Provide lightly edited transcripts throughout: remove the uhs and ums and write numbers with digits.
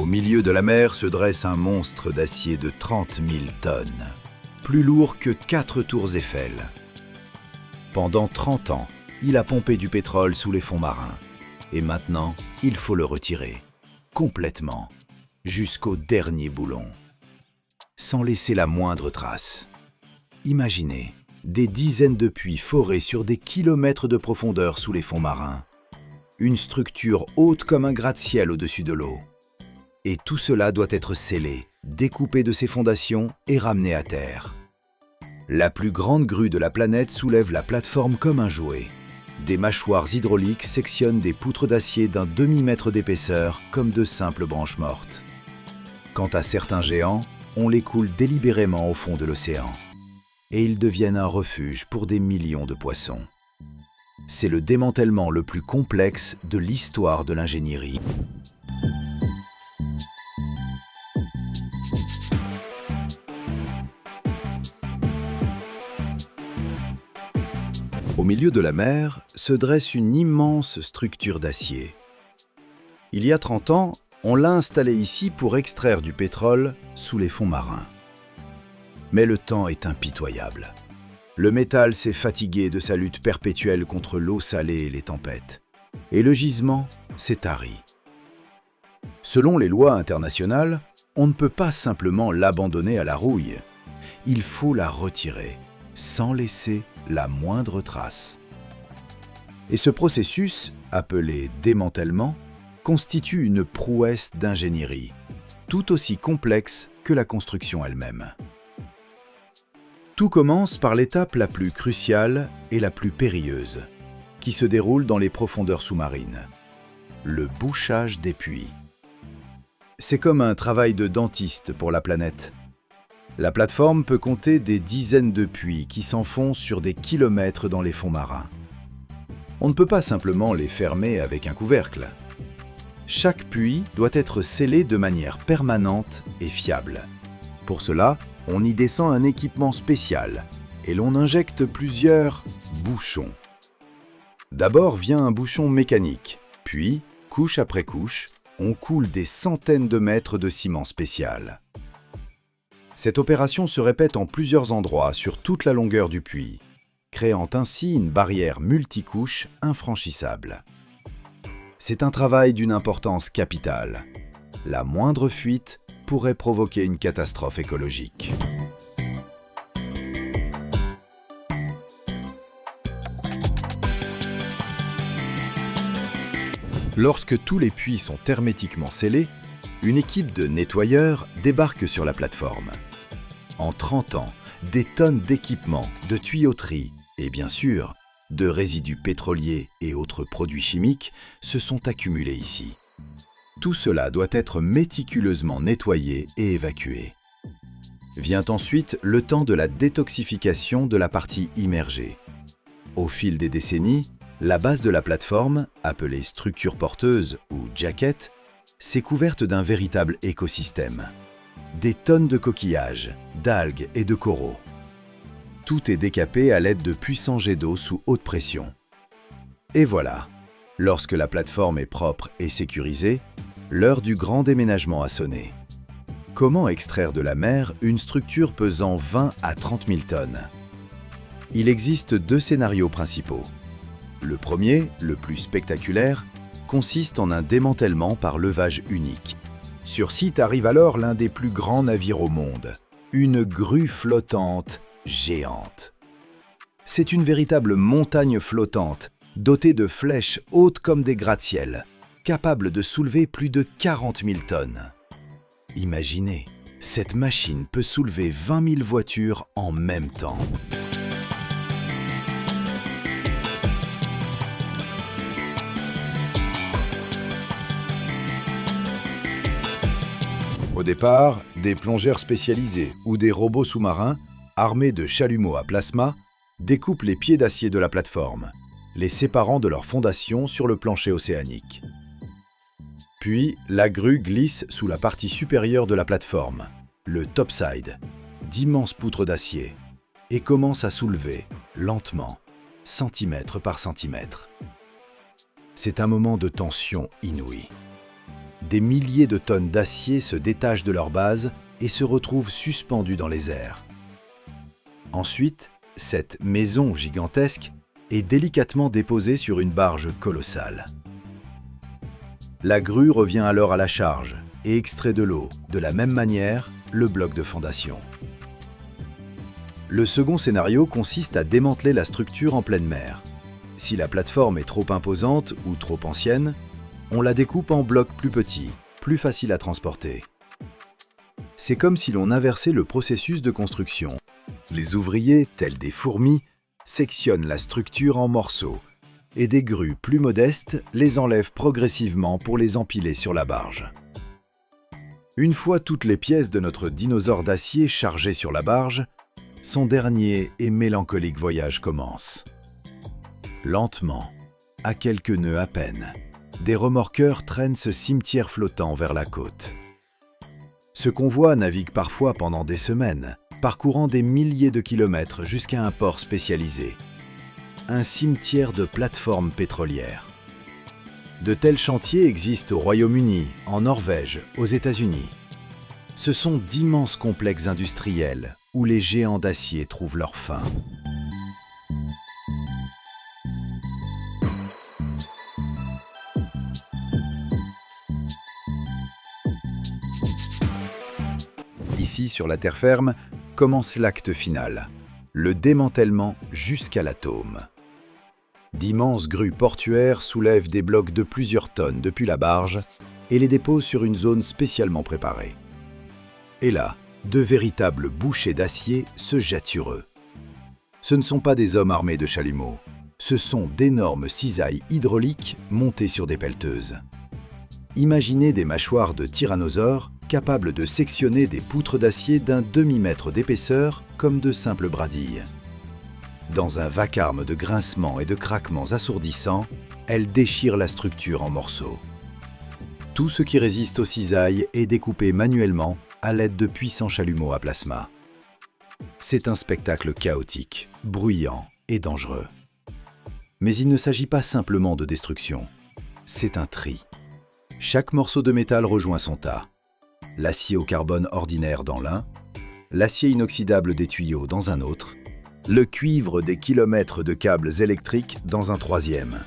milieu de la mer se dresse un monstre d'acier de 30 000 tonnes, plus lourd que 4 tours Eiffel. Pendant 30 ans, il a pompé du pétrole sous les fonds marins. Et maintenant, il faut le retirer, complètement, jusqu'au dernier boulon, sans laisser la moindre trace. Imaginez des dizaines de puits forés sur des kilomètres de profondeur sous les fonds marins. Une structure haute comme un gratte-ciel au-dessus de l'eau. Et tout cela doit être scellé, découpé de ses fondations et ramené à terre. La plus grande grue de la planète soulève la plateforme comme un jouet. Des mâchoires hydrauliques sectionnent des poutres d'acier d'un demi-mètre d'épaisseur comme de simples branches mortes. Quant à certains géants, on les coule délibérément au fond de l'océan. Et ils deviennent un refuge pour des millions de poissons. C'est le démantèlement le plus complexe de l'histoire de l'ingénierie. Au milieu de la mer se dresse une immense structure d'acier. Il y a 30 ans, on l'a installée ici pour extraire du pétrole sous les fonds marins. Mais le temps est impitoyable. Le métal s'est fatigué de sa lutte perpétuelle contre l'eau salée et les tempêtes. Et le gisement s'est tari. Selon les lois internationales, on ne peut pas simplement l'abandonner à la rouille. Il faut la retirer, sans laisser la moindre trace. Et ce processus, appelé démantèlement, constitue une prouesse d'ingénierie, tout aussi complexe que la construction elle-même. Tout commence par l'étape la plus cruciale et la plus périlleuse, qui se déroule dans les profondeurs sous-marines, le bouchage des puits. C'est comme un travail de dentiste pour la planète. La plateforme peut compter des dizaines de puits qui s'enfoncent sur des kilomètres dans les fonds marins. On ne peut pas simplement les fermer avec un couvercle. Chaque puits doit être scellé de manière permanente et fiable. Pour cela, on y descend un équipement spécial et l'on injecte plusieurs bouchons. D'abord vient un bouchon mécanique, puis, couche après couche, on coule des centaines de mètres de ciment spécial. Cette opération se répète en plusieurs endroits sur toute la longueur du puits, créant ainsi une barrière multicouche infranchissable. C'est un travail d'une importance capitale. La moindre fuite pourrait provoquer une catastrophe écologique. Lorsque tous les puits sont hermétiquement scellés, une équipe de nettoyeurs débarque sur la plateforme. En 30 ans, des tonnes d'équipements, de tuyauterie et bien sûr, de résidus pétroliers et autres produits chimiques se sont accumulés ici. Tout cela doit être méticuleusement nettoyé et évacué. Vient ensuite le temps de la détoxification de la partie immergée. Au fil des décennies, la base de la plateforme, appelée structure porteuse ou jacket, s'est couverte d'un véritable écosystème. Des tonnes de coquillages, d'algues et de coraux. Tout est décapé à l'aide de puissants jets d'eau sous haute pression. Et voilà, lorsque la plateforme est propre et sécurisée, l'heure du grand déménagement a sonné. Comment extraire de la mer une structure pesant 20 à 30 000 tonnes? Il existe 2 scénarios principaux. Le premier, le plus spectaculaire, consiste en un démantèlement par levage unique. Sur site arrive alors l'un des plus grands navires au monde, une grue flottante géante. C'est une véritable montagne flottante, dotée de flèches hautes comme des gratte-ciel, capable de soulever plus de 40 000 tonnes. Imaginez, cette machine peut soulever 20 000 voitures en même temps. Au départ, des plongeurs spécialisés ou des robots sous-marins, armés de chalumeaux à plasma, découpent les pieds d'acier de la plateforme, les séparant de leur fondation sur le plancher océanique. Puis, la grue glisse sous la partie supérieure de la plateforme, le topside, d'immenses poutres d'acier, et commence à soulever, lentement, centimètre par centimètre. C'est un moment de tension inouïe. des milliers de tonnes d'acier se détachent de leur base et se retrouvent suspendues dans les airs. Ensuite, cette maison gigantesque est délicatement déposée sur une barge colossale. La grue revient alors à la charge et extrait de l'eau, de la même manière, le bloc de fondation. Le second scénario consiste à démanteler la structure en pleine mer. Si la plateforme est trop imposante ou trop ancienne, on la découpe en blocs plus petits, plus faciles à transporter. C'est comme si l'on inversait le processus de construction. Les ouvriers, tels des fourmis, sectionnent la structure en morceaux et des grues plus modestes les enlèvent progressivement pour les empiler sur la barge. Une fois toutes les pièces de notre dinosaure d'acier chargées sur la barge, son dernier et mélancolique voyage commence. Lentement, à quelques nœuds à peine, des remorqueurs traînent ce cimetière flottant vers la côte. Ce convoi navigue parfois pendant des semaines, parcourant des milliers de kilomètres jusqu'à un port spécialisé. Un cimetière de plateformes pétrolières. De tels chantiers existent au Royaume-Uni, en Norvège, aux États-Unis. Ce sont d'immenses complexes industriels où les géants d'acier trouvent leur fin. Ici, sur la terre ferme, commence l'acte final, le démantèlement jusqu'à l'atome. D'immenses grues portuaires soulèvent des blocs de plusieurs tonnes depuis la barge et les déposent sur une zone spécialement préparée. Et là, de véritables bouchers d'acier se jettent sur eux. Ce ne sont pas des hommes armés de chalumeaux, ce sont d'énormes cisailles hydrauliques montées sur des pelleteuses. Imaginez des mâchoires de tyrannosaures capables de sectionner des poutres d'acier d'un demi-mètre d'épaisseur comme de simples bradilles. Dans un vacarme de grincements et de craquements assourdissants, elles déchirent la structure en morceaux. Tout ce qui résiste aux cisailles est découpé manuellement à l'aide de puissants chalumeaux à plasma. C'est un spectacle chaotique, bruyant et dangereux. Mais il ne s'agit pas simplement de destruction, c'est un tri. Chaque morceau de métal rejoint son tas. L'acier au carbone ordinaire dans l'un, l'acier inoxydable des tuyaux dans un autre, le cuivre des kilomètres de câbles électriques dans un troisième.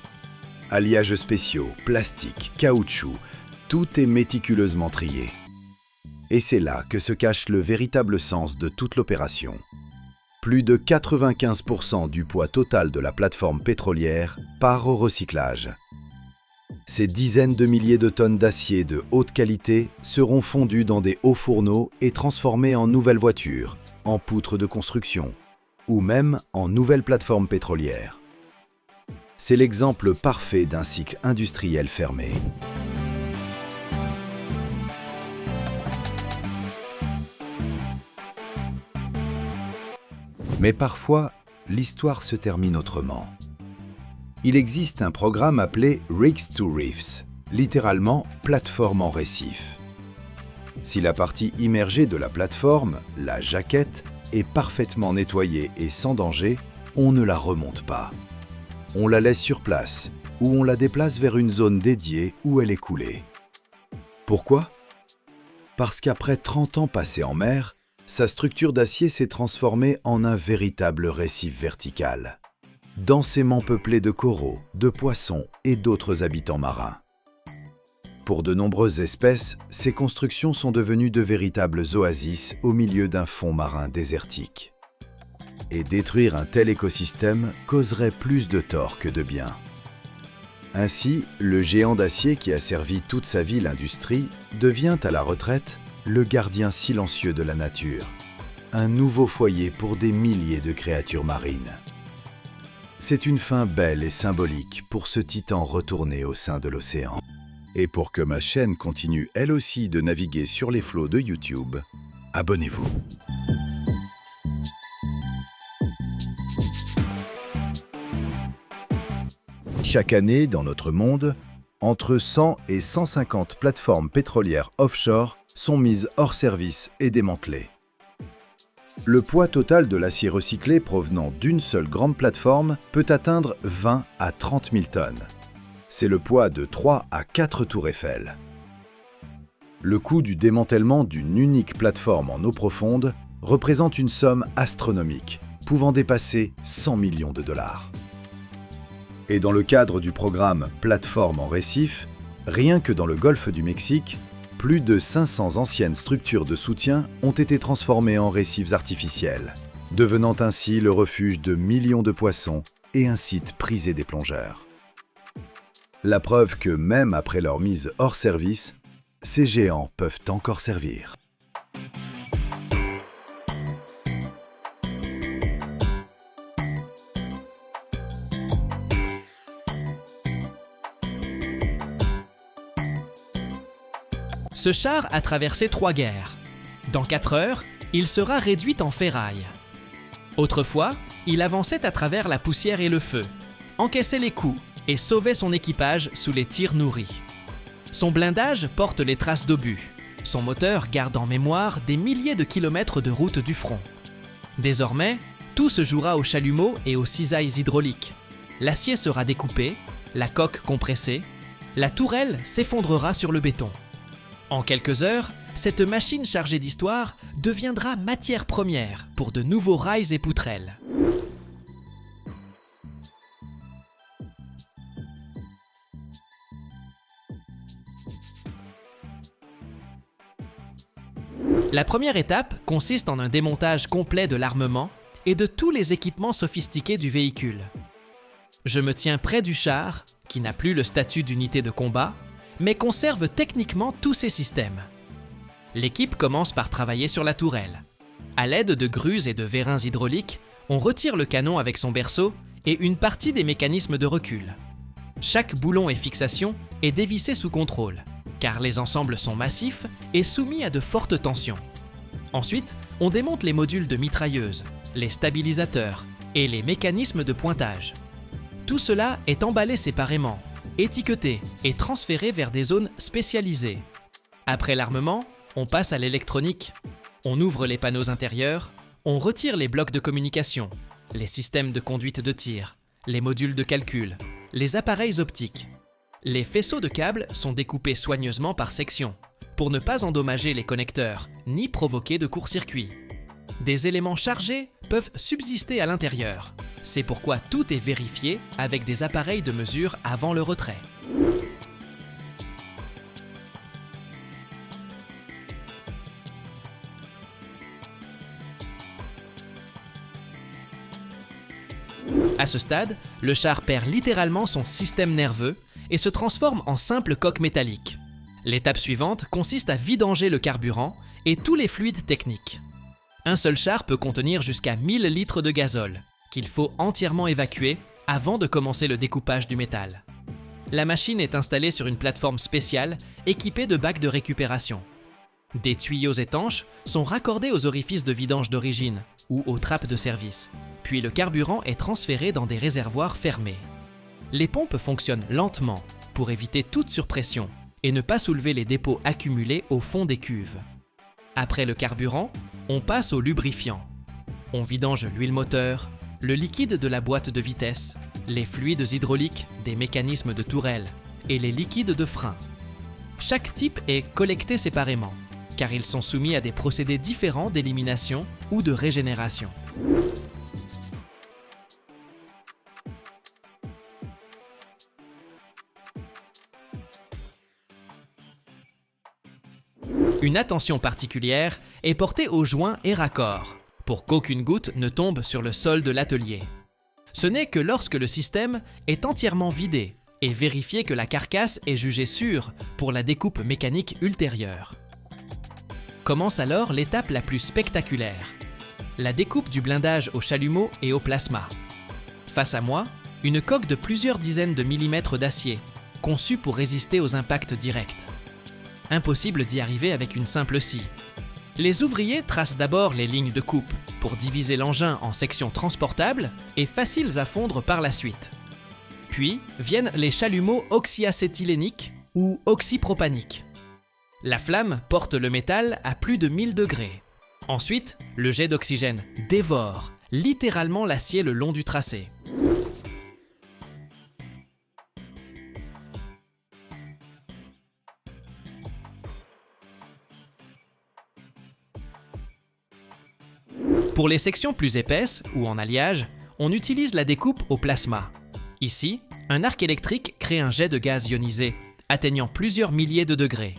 Alliages spéciaux, plastique, caoutchouc, tout est méticuleusement trié. Et c'est là que se cache le véritable sens de toute l'opération. Plus de 95% du poids total de la plateforme pétrolière part au recyclage. Ces dizaines de milliers de tonnes d'acier de haute qualité seront fondues dans des hauts fourneaux et transformées en nouvelles voitures, en poutres de construction, ou même en nouvelles plateformes pétrolières. C'est l'exemple parfait d'un cycle industriel fermé. Mais parfois, l'histoire se termine autrement. Il existe un programme appelé Rigs to Reefs, littéralement plateforme en récif. Si la partie immergée de la plateforme, la jaquette, est parfaitement nettoyée et sans danger, on ne la remonte pas. On la laisse sur place ou on la déplace vers une zone dédiée où elle est coulée. Pourquoi ? Parce qu'après 30 ans passés en mer, sa structure d'acier s'est transformée en un véritable récif vertical, densément peuplé de coraux, de poissons et d'autres habitants marins. Pour de nombreuses espèces, ces constructions sont devenues de véritables oasis au milieu d'un fond marin désertique. Et détruire un tel écosystème causerait plus de tort que de bien. Ainsi, le géant d'acier qui a servi toute sa vie l'industrie devient à la retraite le gardien silencieux de la nature, un nouveau foyer pour des milliers de créatures marines. C'est une fin belle et symbolique pour ce titan retourné au sein de l'océan. Et pour que ma chaîne continue elle aussi de naviguer sur les flots de YouTube, abonnez-vous. Chaque année, dans notre monde, entre 100 et 150 plateformes pétrolières offshore sont mises hors service et démantelées. Le poids total de l'acier recyclé provenant d'une seule grande plateforme peut atteindre 20 à 30 000 tonnes. C'est le poids de 3 à 4 tours Eiffel. Le coût du démantèlement d'une unique plateforme en eau profonde représente une somme astronomique, pouvant dépasser 100 millions de dollars. Et dans le cadre du programme Plateforme en récif, rien que dans le golfe du Mexique, plus de 500 anciennes structures de soutien ont été transformées en récifs artificiels, devenant ainsi le refuge de millions de poissons et un site prisé des plongeurs. La preuve que même après leur mise hors service, ces géants peuvent encore servir. Ce char a traversé 3 guerres. Dans 4 heures, il sera réduit en ferraille. Autrefois, il avançait à travers la poussière et le feu, encaissait les coups et sauvait son équipage sous les tirs nourris. Son blindage porte les traces d'obus. Son moteur garde en mémoire des milliers de kilomètres de route du front. Désormais, tout se jouera au chalumeau et aux cisailles hydrauliques. L'acier sera découpé, la coque compressée, la tourelle s'effondrera sur le béton. En quelques heures, cette machine chargée d'histoire deviendra matière première pour de nouveaux rails et poutrelles. La première étape consiste en un démontage complet de l'armement et de tous les équipements sophistiqués du véhicule. Je me tiens près du char, qui n'a plus le statut d'unité de combat, mais conserve techniquement tous ses systèmes. L'équipe commence par travailler sur la tourelle. À l'aide de grues et de vérins hydrauliques, on retire le canon avec son berceau et une partie des mécanismes de recul. Chaque boulon et fixation est dévissé sous contrôle, car les ensembles sont massifs et soumis à de fortes tensions. Ensuite, on démonte les modules de mitrailleuse, les stabilisateurs et les mécanismes de pointage. Tout cela est emballé séparément, étiqueté et transféré vers des zones spécialisées. Après l'armement, on passe à l'électronique. On ouvre les panneaux intérieurs, on retire les blocs de communication, les systèmes de conduite de tir, les modules de calcul, les appareils optiques. Les faisceaux de câbles sont découpés soigneusement par section, pour ne pas endommager les connecteurs, ni provoquer de court-circuit. Des éléments chargés peuvent subsister à l'intérieur. C'est pourquoi tout est vérifié avec des appareils de mesure avant le retrait. À ce stade, le char perd littéralement son système nerveux et se transforme en simple coque métallique. L'étape suivante consiste à vidanger le carburant et tous les fluides techniques. Un seul char peut contenir jusqu'à 1000 litres de gazole, qu'il faut entièrement évacuer avant de commencer le découpage du métal. La machine est installée sur une plateforme spéciale équipée de bacs de récupération. Des tuyaux étanches sont raccordés aux orifices de vidange d'origine ou aux trappes de service, puis le carburant est transféré dans des réservoirs fermés. Les pompes fonctionnent lentement pour éviter toute surpression et ne pas soulever les dépôts accumulés au fond des cuves. Après le carburant, on passe au lubrifiant. On vidange l'huile moteur, le liquide de la boîte de vitesse, les fluides hydrauliques des mécanismes de tourelle et les liquides de frein. Chaque type est collecté séparément, car ils sont soumis à des procédés différents d'élimination ou de régénération. Une attention particulière est portée aux joints et raccords, pour qu'aucune goutte ne tombe sur le sol de l'atelier. Ce n'est que lorsque le système est entièrement vidé et vérifié que la carcasse est jugée sûre pour la découpe mécanique ultérieure. Commence alors l'étape la plus spectaculaire, la découpe du blindage au chalumeau et au plasma. Face à moi, une coque de plusieurs dizaines de millimètres d'acier, conçue pour résister aux impacts directs. Impossible d'y arriver avec une simple scie. Les ouvriers tracent d'abord les lignes de coupe pour diviser l'engin en sections transportables et faciles à fondre par la suite. Puis viennent les chalumeaux oxyacétyléniques ou oxypropaniques. La flamme porte le métal à plus de 1000 degrés. Ensuite, le jet d'oxygène dévore littéralement l'acier le long du tracé. Pour les sections plus épaisses ou en alliage, on utilise la découpe au plasma. Ici, un arc électrique crée un jet de gaz ionisé, atteignant plusieurs milliers de degrés.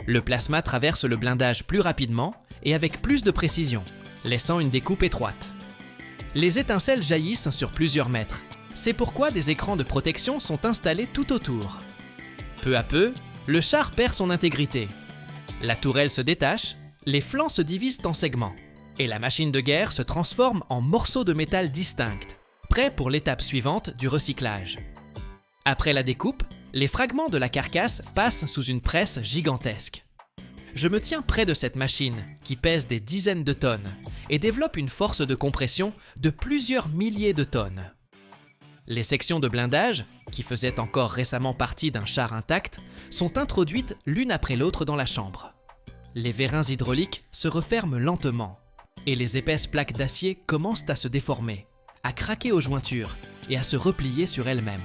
Le plasma traverse le blindage plus rapidement et avec plus de précision, laissant une découpe étroite. Les étincelles jaillissent sur plusieurs mètres. C'est pourquoi des écrans de protection sont installés tout autour. Peu à peu, le char perd son intégrité. La tourelle se détache, les flancs se divisent en segments, et la machine de guerre se transforme en morceaux de métal distincts, prêts pour l'étape suivante du recyclage. Après la découpe, les fragments de la carcasse passent sous une presse gigantesque. Je me tiens près de cette machine, qui pèse des dizaines de tonnes, et développe une force de compression de plusieurs milliers de tonnes. Les sections de blindage, qui faisaient encore récemment partie d'un char intact, sont introduites l'une après l'autre dans la chambre. Les vérins hydrauliques se referment lentement, et les épaisses plaques d'acier commencent à se déformer, à craquer aux jointures et à se replier sur elles-mêmes.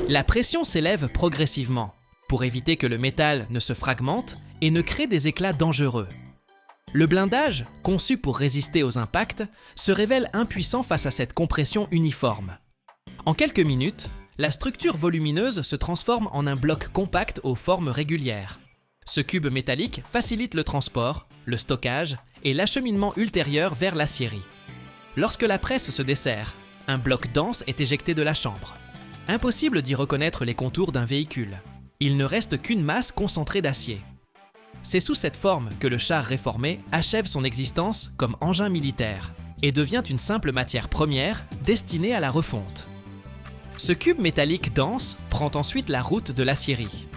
La pression s'élève progressivement pour éviter que le métal ne se fragmente et ne crée des éclats dangereux. Le blindage, conçu pour résister aux impacts, se révèle impuissant face à cette compression uniforme. En quelques minutes, la structure volumineuse se transforme en un bloc compact aux formes régulières. Ce cube métallique facilite le transport, le stockage et l'acheminement ultérieur vers l'aciérie. Lorsque la presse se dessert, un bloc dense est éjecté de la chambre. Impossible d'y reconnaître les contours d'un véhicule. Il ne reste qu'une masse concentrée d'acier. C'est sous cette forme que le char réformé achève son existence comme engin militaire et devient une simple matière première destinée à la refonte. Ce cube métallique dense prend ensuite la route de l'aciérie.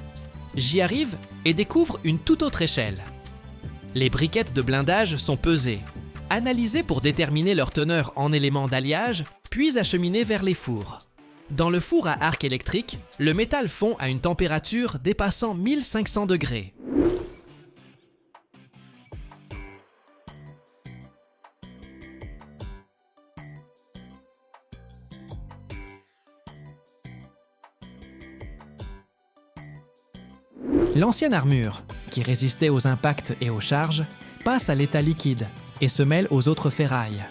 J'y arrive et découvre une toute autre échelle. Les briquettes de blindage sont pesées, analysées pour déterminer leur teneur en éléments d'alliage, puis acheminées vers les fours. Dans le four à arc électrique, le métal fond à une température dépassant 1500 degrés. L'ancienne armure, qui résistait aux impacts et aux charges, passe à l'état liquide et se mêle aux autres ferrailles.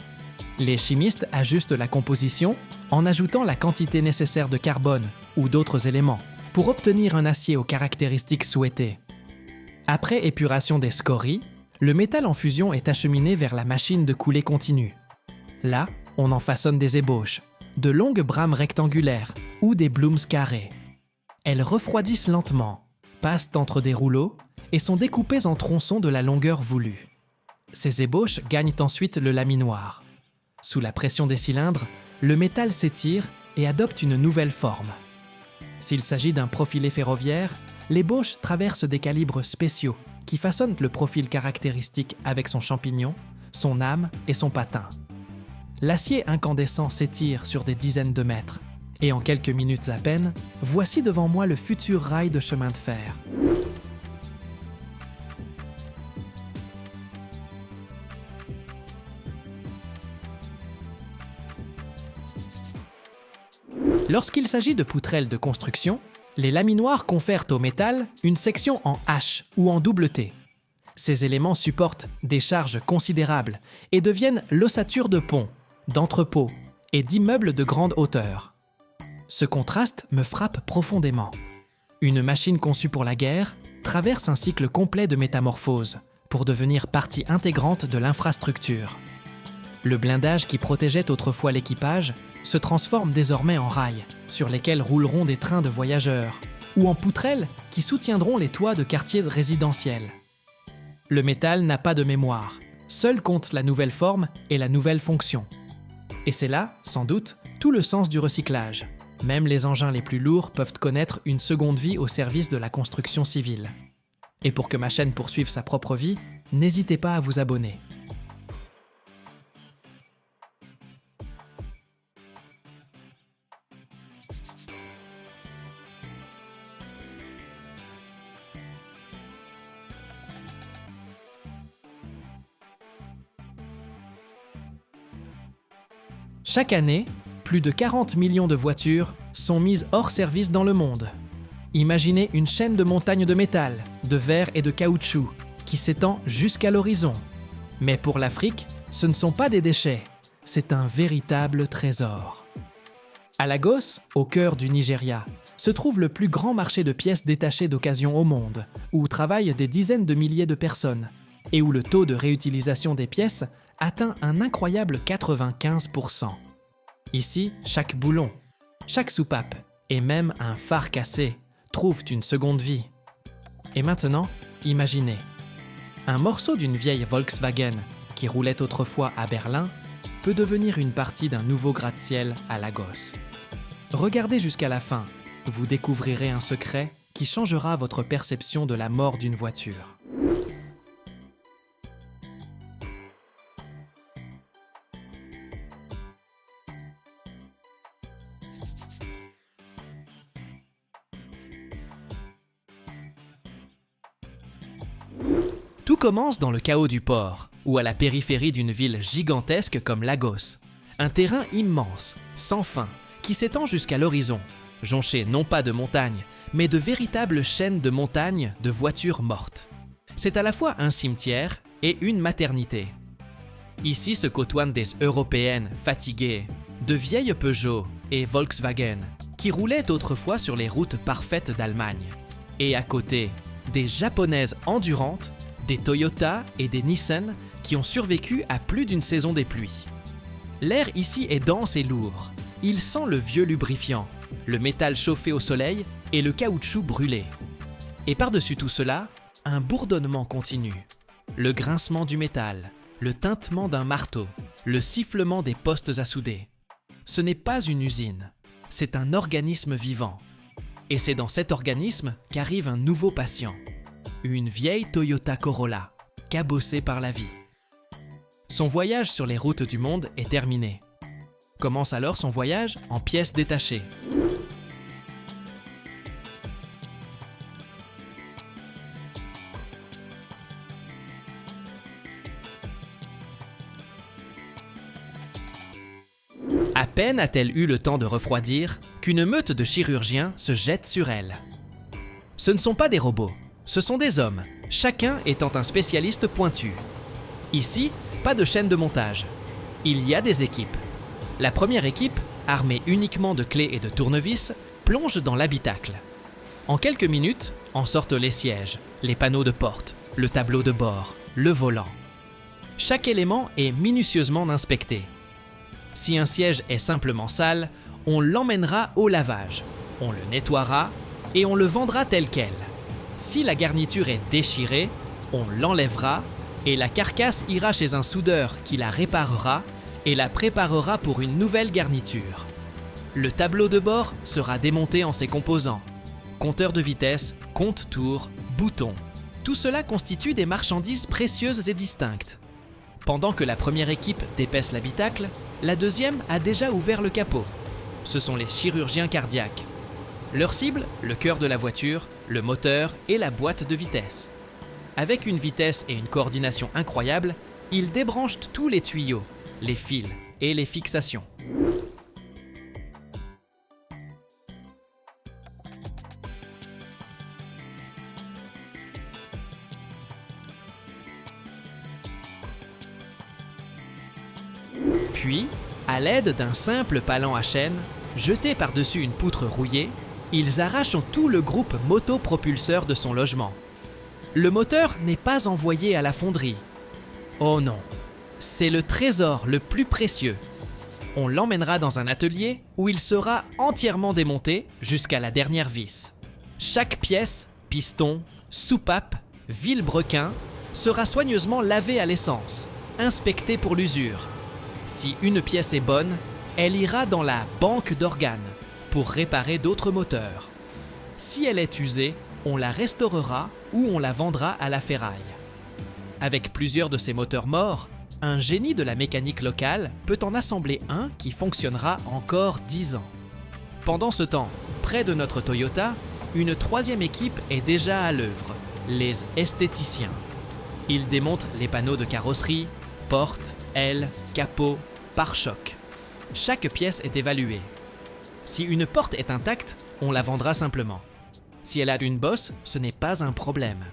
Les chimistes ajustent la composition en ajoutant la quantité nécessaire de carbone ou d'autres éléments pour obtenir un acier aux caractéristiques souhaitées. Après épuration des scories, le métal en fusion est acheminé vers la machine de coulée continue. Là, on en façonne des ébauches, de longues brames rectangulaires ou des blooms carrés. Elles refroidissent lentement, passent entre des rouleaux et sont découpées en tronçons de la longueur voulue. Ces ébauches gagnent ensuite le laminoir. Sous la pression des cylindres, le métal s'étire et adopte une nouvelle forme. S'il s'agit d'un profilé ferroviaire, l'ébauche traverse des calibres spéciaux qui façonnent le profil caractéristique avec son champignon, son âme et son patin. L'acier incandescent s'étire sur des dizaines de mètres, et en quelques minutes à peine, voici devant moi le futur rail de chemin de fer. Lorsqu'il s'agit de poutrelles de construction, les laminoirs confèrent au métal une section en H ou en double T. Ces éléments supportent des charges considérables et deviennent l'ossature de ponts, d'entrepôts et d'immeubles de grande hauteur. Ce contraste me frappe profondément. Une machine conçue pour la guerre traverse un cycle complet de métamorphose pour devenir partie intégrante de l'infrastructure. Le blindage qui protégeait autrefois l'équipage se transforme désormais en rails, sur lesquels rouleront des trains de voyageurs, ou en poutrelles qui soutiendront les toits de quartiers résidentiels. Le métal n'a pas de mémoire, seul compte la nouvelle forme et la nouvelle fonction. Et c'est là, sans doute, tout le sens du recyclage. Même les engins les plus lourds peuvent connaître une seconde vie au service de la construction civile. Et pour que ma chaîne poursuive sa propre vie, n'hésitez pas à vous abonner. Chaque année, plus de 40 millions de voitures sont mises hors service dans le monde. Imaginez une chaîne de montagnes de métal, de verre et de caoutchouc qui s'étend jusqu'à l'horizon. Mais pour l'Afrique, ce ne sont pas des déchets, c'est un véritable trésor. À Lagos, au cœur du Nigeria, se trouve le plus grand marché de pièces détachées d'occasion au monde, où travaillent des dizaines de milliers de personnes, et où le taux de réutilisation des pièces atteint un incroyable 95%. Ici, chaque boulon, chaque soupape, et même un phare cassé, trouvent une seconde vie. Et maintenant, imaginez, un morceau d'une vieille Volkswagen qui roulait autrefois à Berlin peut devenir une partie d'un nouveau gratte-ciel à Lagos. Regardez jusqu'à la fin, vous découvrirez un secret qui changera votre perception de la mort d'une voiture. Tout commence dans le chaos du port, ou à la périphérie d'une ville gigantesque comme Lagos. Un terrain immense, sans fin, qui s'étend jusqu'à l'horizon, jonché non pas de montagnes, mais de véritables chaînes de montagnes de voitures mortes. C'est à la fois un cimetière et une maternité. Ici se côtoient des européennes fatiguées, de vieilles Peugeot et Volkswagen, qui roulaient autrefois sur les routes parfaites d'Allemagne. Et à côté, des japonaises endurantes, des Toyota et des Nissan qui ont survécu à plus d'une saison des pluies. L'air ici est dense et lourd. Il sent le vieux lubrifiant, le métal chauffé au soleil et le caoutchouc brûlé. Et par-dessus tout cela, un bourdonnement continu. Le grincement du métal, le tintement d'un marteau, le sifflement des postes à souder. Ce n'est pas une usine, c'est un organisme vivant. Et c'est dans cet organisme qu'arrive un nouveau patient. Une vieille Toyota Corolla, cabossée par la vie. Son voyage sur les routes du monde est terminé. Commence alors son voyage en pièces détachées. À peine a-t-elle eu le temps de refroidir qu'une meute de chirurgiens se jette sur elle. Ce ne sont pas des robots. Ce sont des hommes, chacun étant un spécialiste pointu. Ici, pas de chaîne de montage. Il y a des équipes. La première équipe, armée uniquement de clés et de tournevis, plonge dans l'habitacle. En quelques minutes, en sortent les sièges, les panneaux de porte, le tableau de bord, le volant. Chaque élément est minutieusement inspecté. Si un siège est simplement sale, on l'emmènera au lavage, on le nettoiera et on le vendra tel quel. Si la garniture est déchirée, on l'enlèvera et la carcasse ira chez un soudeur qui la réparera et la préparera pour une nouvelle garniture. Le tableau de bord sera démonté en ses composants. Compteur de vitesse, compte-tours, boutons. Tout cela constitue des marchandises précieuses et distinctes. Pendant que la première équipe dépaisse l'habitacle, la deuxième a déjà ouvert le capot. Ce sont les chirurgiens cardiaques. Leur cible, le cœur de la voiture, le moteur et la boîte de vitesse. Avec une vitesse et une coordination incroyables, ils débranchent tous les tuyaux, les fils et les fixations. Puis, à l'aide d'un simple palan à chaîne, jeté par-dessus une poutre rouillée, ils arrachent tout le groupe motopropulseur de son logement. Le moteur n'est pas envoyé à la fonderie. Oh non, c'est le trésor le plus précieux. On l'emmènera dans un atelier où il sera entièrement démonté jusqu'à la dernière vis. Chaque pièce, piston, soupape, vilebrequin, sera soigneusement lavée à l'essence, inspectée pour l'usure. Si une pièce est bonne, elle ira dans la banque d'organes pour réparer d'autres moteurs. Si elle est usée, on la restaurera ou on la vendra à la ferraille. Avec plusieurs de ces moteurs morts, un génie de la mécanique locale peut en assembler un qui fonctionnera encore 10 ans. Pendant ce temps, près de notre Toyota, une troisième équipe est déjà à l'œuvre, les esthéticiens. Ils démontent les panneaux de carrosserie, portes, ailes, capots, pare-chocs. Chaque pièce est évaluée. Si une porte est intacte, on la vendra simplement. Si elle a une bosse, ce n'est pas un problème.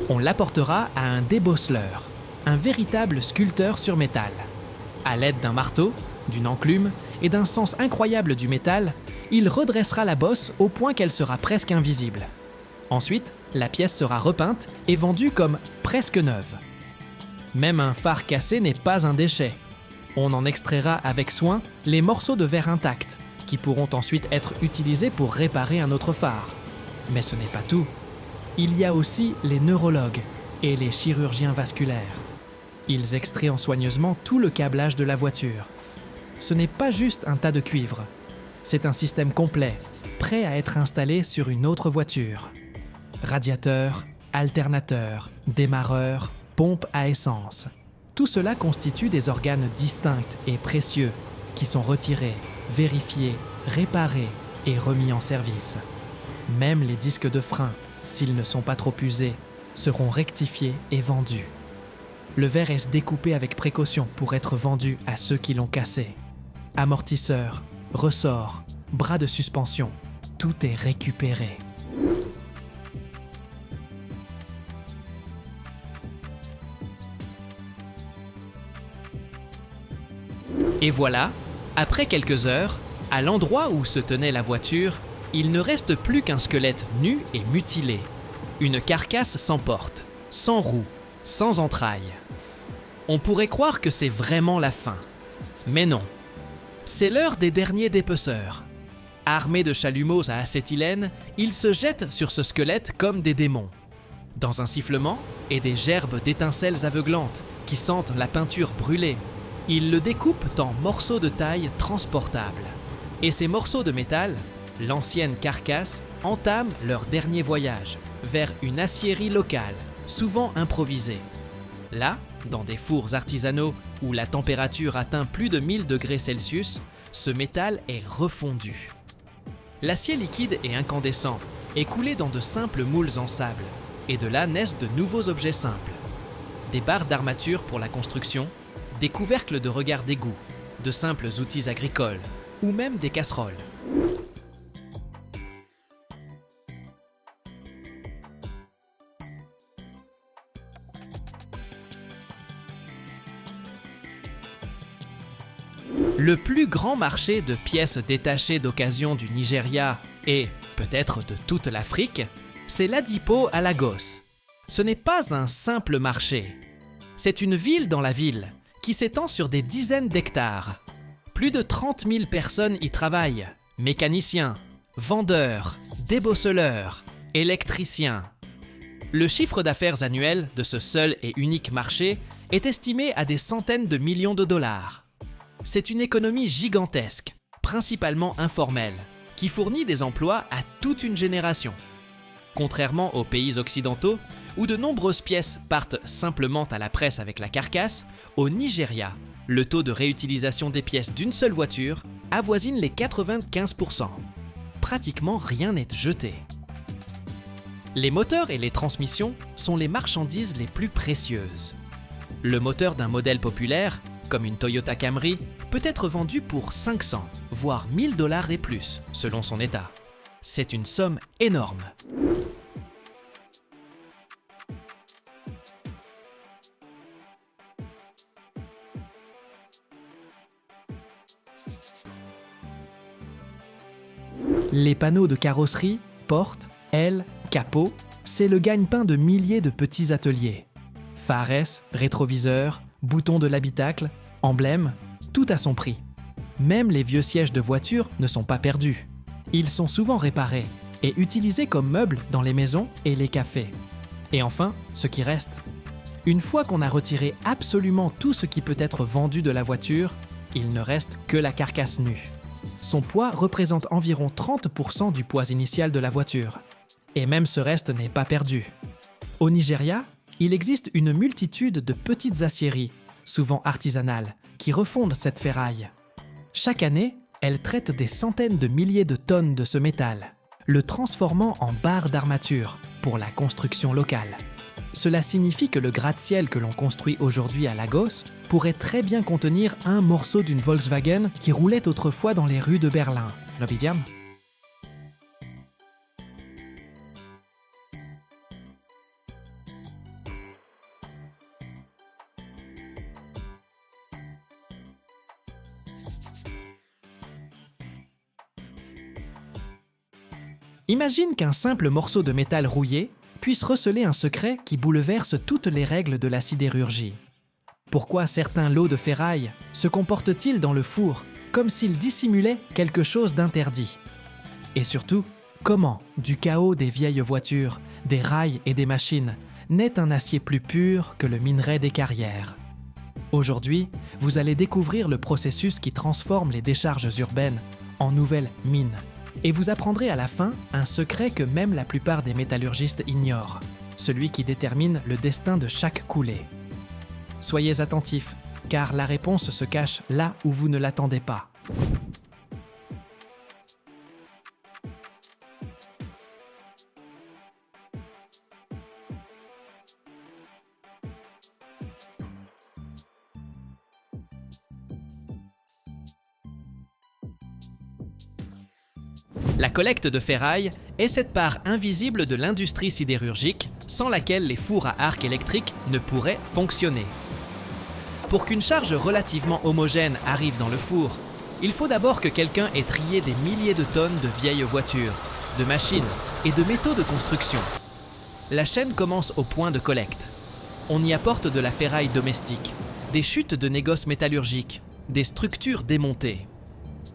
On l'apportera à un débosseleur, un véritable sculpteur sur métal. À l'aide d'un marteau, d'une enclume et d'un sens incroyable du métal, il redressera la bosse au point qu'elle sera presque invisible. Ensuite, la pièce sera repeinte et vendue comme presque neuve. Même un phare cassé n'est pas un déchet. On en extraira avec soin les morceaux de verre intacts, qui pourront ensuite être utilisés pour réparer un autre phare. Mais ce n'est pas tout. Il y a aussi les neurologues et les chirurgiens vasculaires. Ils extraient soigneusement tout le câblage de la voiture. Ce n'est pas juste un tas de cuivre. C'est un système complet, prêt à être installé sur une autre voiture. Radiateur, alternateur, démarreur, pompe à essence. Tout cela constitue des organes distincts et précieux qui sont retirés, vérifiés, réparés et remis en service. Même les disques de frein, s'ils ne sont pas trop usés, seront rectifiés et vendus. Le verre est découpé avec précaution pour être vendu à ceux qui l'ont cassé. Amortisseurs, ressorts, bras de suspension, tout est récupéré. Et voilà, après quelques heures, à l'endroit où se tenait la voiture, il ne reste plus qu'un squelette nu et mutilé. Une carcasse sans porte, sans roue, sans entrailles. On pourrait croire que c'est vraiment la fin. Mais non. C'est l'heure des derniers dépeceurs. Armés de chalumeaux à acétylène, ils se jettent sur ce squelette comme des démons. Dans un sifflement et des gerbes d'étincelles aveuglantes qui sentent la peinture brûlée, ils le découpent en morceaux de taille transportables. Et ces morceaux de métal, l'ancienne carcasse, entament leur dernier voyage vers une aciérie locale, souvent improvisée. Là, dans des fours artisanaux où la température atteint plus de 1000 degrés Celsius, ce métal est refondu. L'acier liquide et incandescent est coulé dans de simples moules en sable, et de là naissent de nouveaux objets simples. Des barres d'armature pour la construction, des couvercles de regard d'égout, de simples outils agricoles, ou même des casseroles. Le plus grand marché de pièces détachées d'occasion du Nigeria et, peut-être de toute l'Afrique, c'est l'Adipo à Lagos. Ce n'est pas un simple marché. C'est une ville dans la ville, qui s'étend sur des dizaines d'hectares. Plus de 30 000 personnes y travaillent. Mécaniciens, vendeurs, débosseleurs, électriciens. Le chiffre d'affaires annuel de ce seul et unique marché est estimé à des centaines de millions de dollars. C'est une économie gigantesque, principalement informelle, qui fournit des emplois à toute une génération. Contrairement aux pays occidentaux, où de nombreuses pièces partent simplement à la presse avec la carcasse, au Nigeria, le taux de réutilisation des pièces d'une seule voiture avoisine les 95%. Pratiquement rien n'est jeté. Les moteurs et les transmissions sont les marchandises les plus précieuses. Le moteur d'un modèle populaire, comme une Toyota Camry, peut être vendu pour 500, voire 1000 $ et plus, selon son état. C'est une somme énorme. Les panneaux de carrosserie, portes, ailes, capots, c'est le gagne-pain de milliers de petits ateliers. Phares, rétroviseurs, boutons de l'habitacle, emblèmes, tout a son prix. Même les vieux sièges de voiture ne sont pas perdus. Ils sont souvent réparés et utilisés comme meubles dans les maisons et les cafés. Et enfin, ce qui reste. Une fois qu'on a retiré absolument tout ce qui peut être vendu de la voiture, il ne reste que la carcasse nue. Son poids représente environ 30% du poids initial de la voiture. Et même ce reste n'est pas perdu. Au Nigeria, il existe une multitude de petites aciéries, souvent artisanales, qui refondent cette ferraille. Chaque année, elle traite des centaines de milliers de tonnes de ce métal, le transformant en barres d'armature pour la construction locale. Cela signifie que le gratte-ciel que l'on construit aujourd'hui à Lagos pourrait très bien contenir un morceau d'une Volkswagen qui roulait autrefois dans les rues de Berlin. L'Obidiam? Imagine qu'un simple morceau de métal rouillé puisse receler un secret qui bouleverse toutes les règles de la sidérurgie. Pourquoi certains lots de ferraille se comportent-ils dans le four comme s'ils dissimulaient quelque chose d'interdit? Et surtout, comment, du chaos des vieilles voitures, des rails et des machines, naît un acier plus pur que le minerai des carrières? Aujourd'hui, vous allez découvrir le processus qui transforme les décharges urbaines en nouvelles mines. Et vous apprendrez à la fin un secret que même la plupart des métallurgistes ignorent, celui qui détermine le destin de chaque coulée. Soyez attentifs, car la réponse se cache là où vous ne l'attendez pas. La collecte de ferraille est cette part invisible de l'industrie sidérurgique sans laquelle les fours à arc électrique ne pourraient fonctionner. Pour qu'une charge relativement homogène arrive dans le four, il faut d'abord que quelqu'un ait trié des milliers de tonnes de vieilles voitures, de machines et de métaux de construction. La chaîne commence au point de collecte. On y apporte de la ferraille domestique, des chutes de négoce métallurgiques, des structures démontées.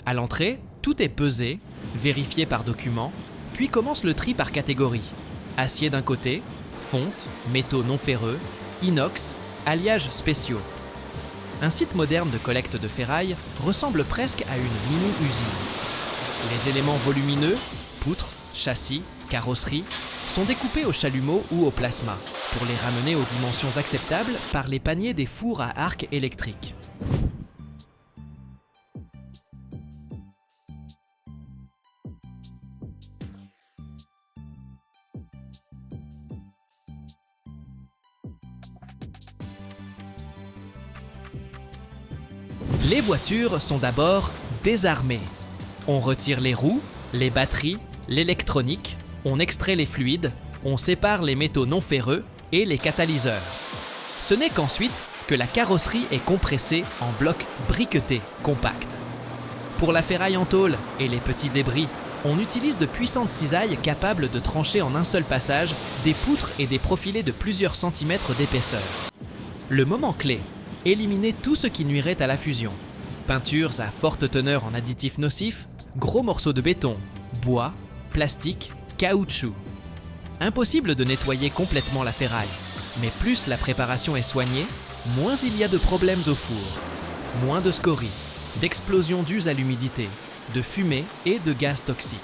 À l'entrée, tout est pesé, vérifié par document, puis commence le tri par catégorie. Acier d'un côté, fonte, métaux non ferreux, inox, alliages spéciaux. Un site moderne de collecte de ferraille ressemble presque à une mini-usine. Les éléments volumineux, poutres, châssis, carrosserie, sont découpés au chalumeau ou au plasma pour les ramener aux dimensions acceptables par les paniers des fours à arc électrique. Les voitures sont d'abord désarmées. On retire les roues, les batteries, l'électronique, on extrait les fluides, on sépare les métaux non ferreux et les catalyseurs. Ce n'est qu'ensuite que la carrosserie est compressée en blocs briquetés compacts. Pour la ferraille en tôle et les petits débris, on utilise de puissantes cisailles capables de trancher en un seul passage des poutres et des profilés de plusieurs centimètres d'épaisseur. Le moment clé, éliminer tout ce qui nuirait à la fusion. Peintures à forte teneur en additifs nocifs, gros morceaux de béton, bois, plastique, caoutchouc. Impossible de nettoyer complètement la ferraille, mais plus la préparation est soignée, moins il y a de problèmes au four. Moins de scories, d'explosions dues à l'humidité, de fumée et de gaz toxiques.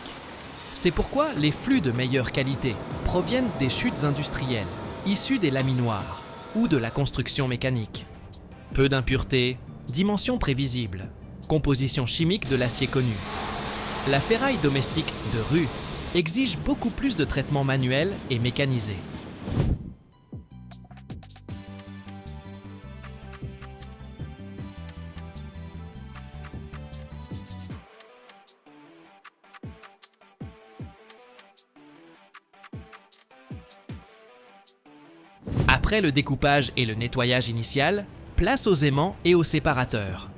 C'est pourquoi les flux de meilleure qualité proviennent des chutes industrielles, issues des laminoirs ou de la construction mécanique. Peu d'impuretés, dimensions prévisibles, composition chimique de l'acier connu. La ferraille domestique de rue exige beaucoup plus de traitement manuel et mécanisé. Après le découpage et le nettoyage initial, place aux aimants et aux séparateurs.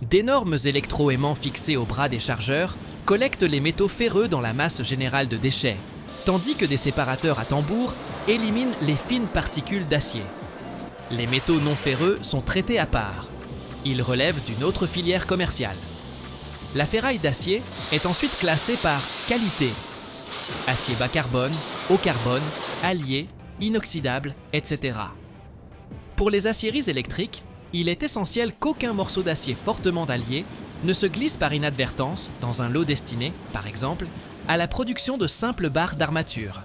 D'énormes électroaimants fixés au bras des chargeurs collectent les métaux ferreux dans la masse générale de déchets, tandis que des séparateurs à tambour éliminent les fines particules d'acier. Les métaux non ferreux sont traités à part. Ils relèvent d'une autre filière commerciale. La ferraille d'acier est ensuite classée par qualité. Acier bas carbone, haut carbone, allié, inoxydable, etc. Pour les aciéries électriques, il est essentiel qu'aucun morceau d'acier fortement allié ne se glisse par inadvertance dans un lot destiné, par exemple, à la production de simples barres d'armature.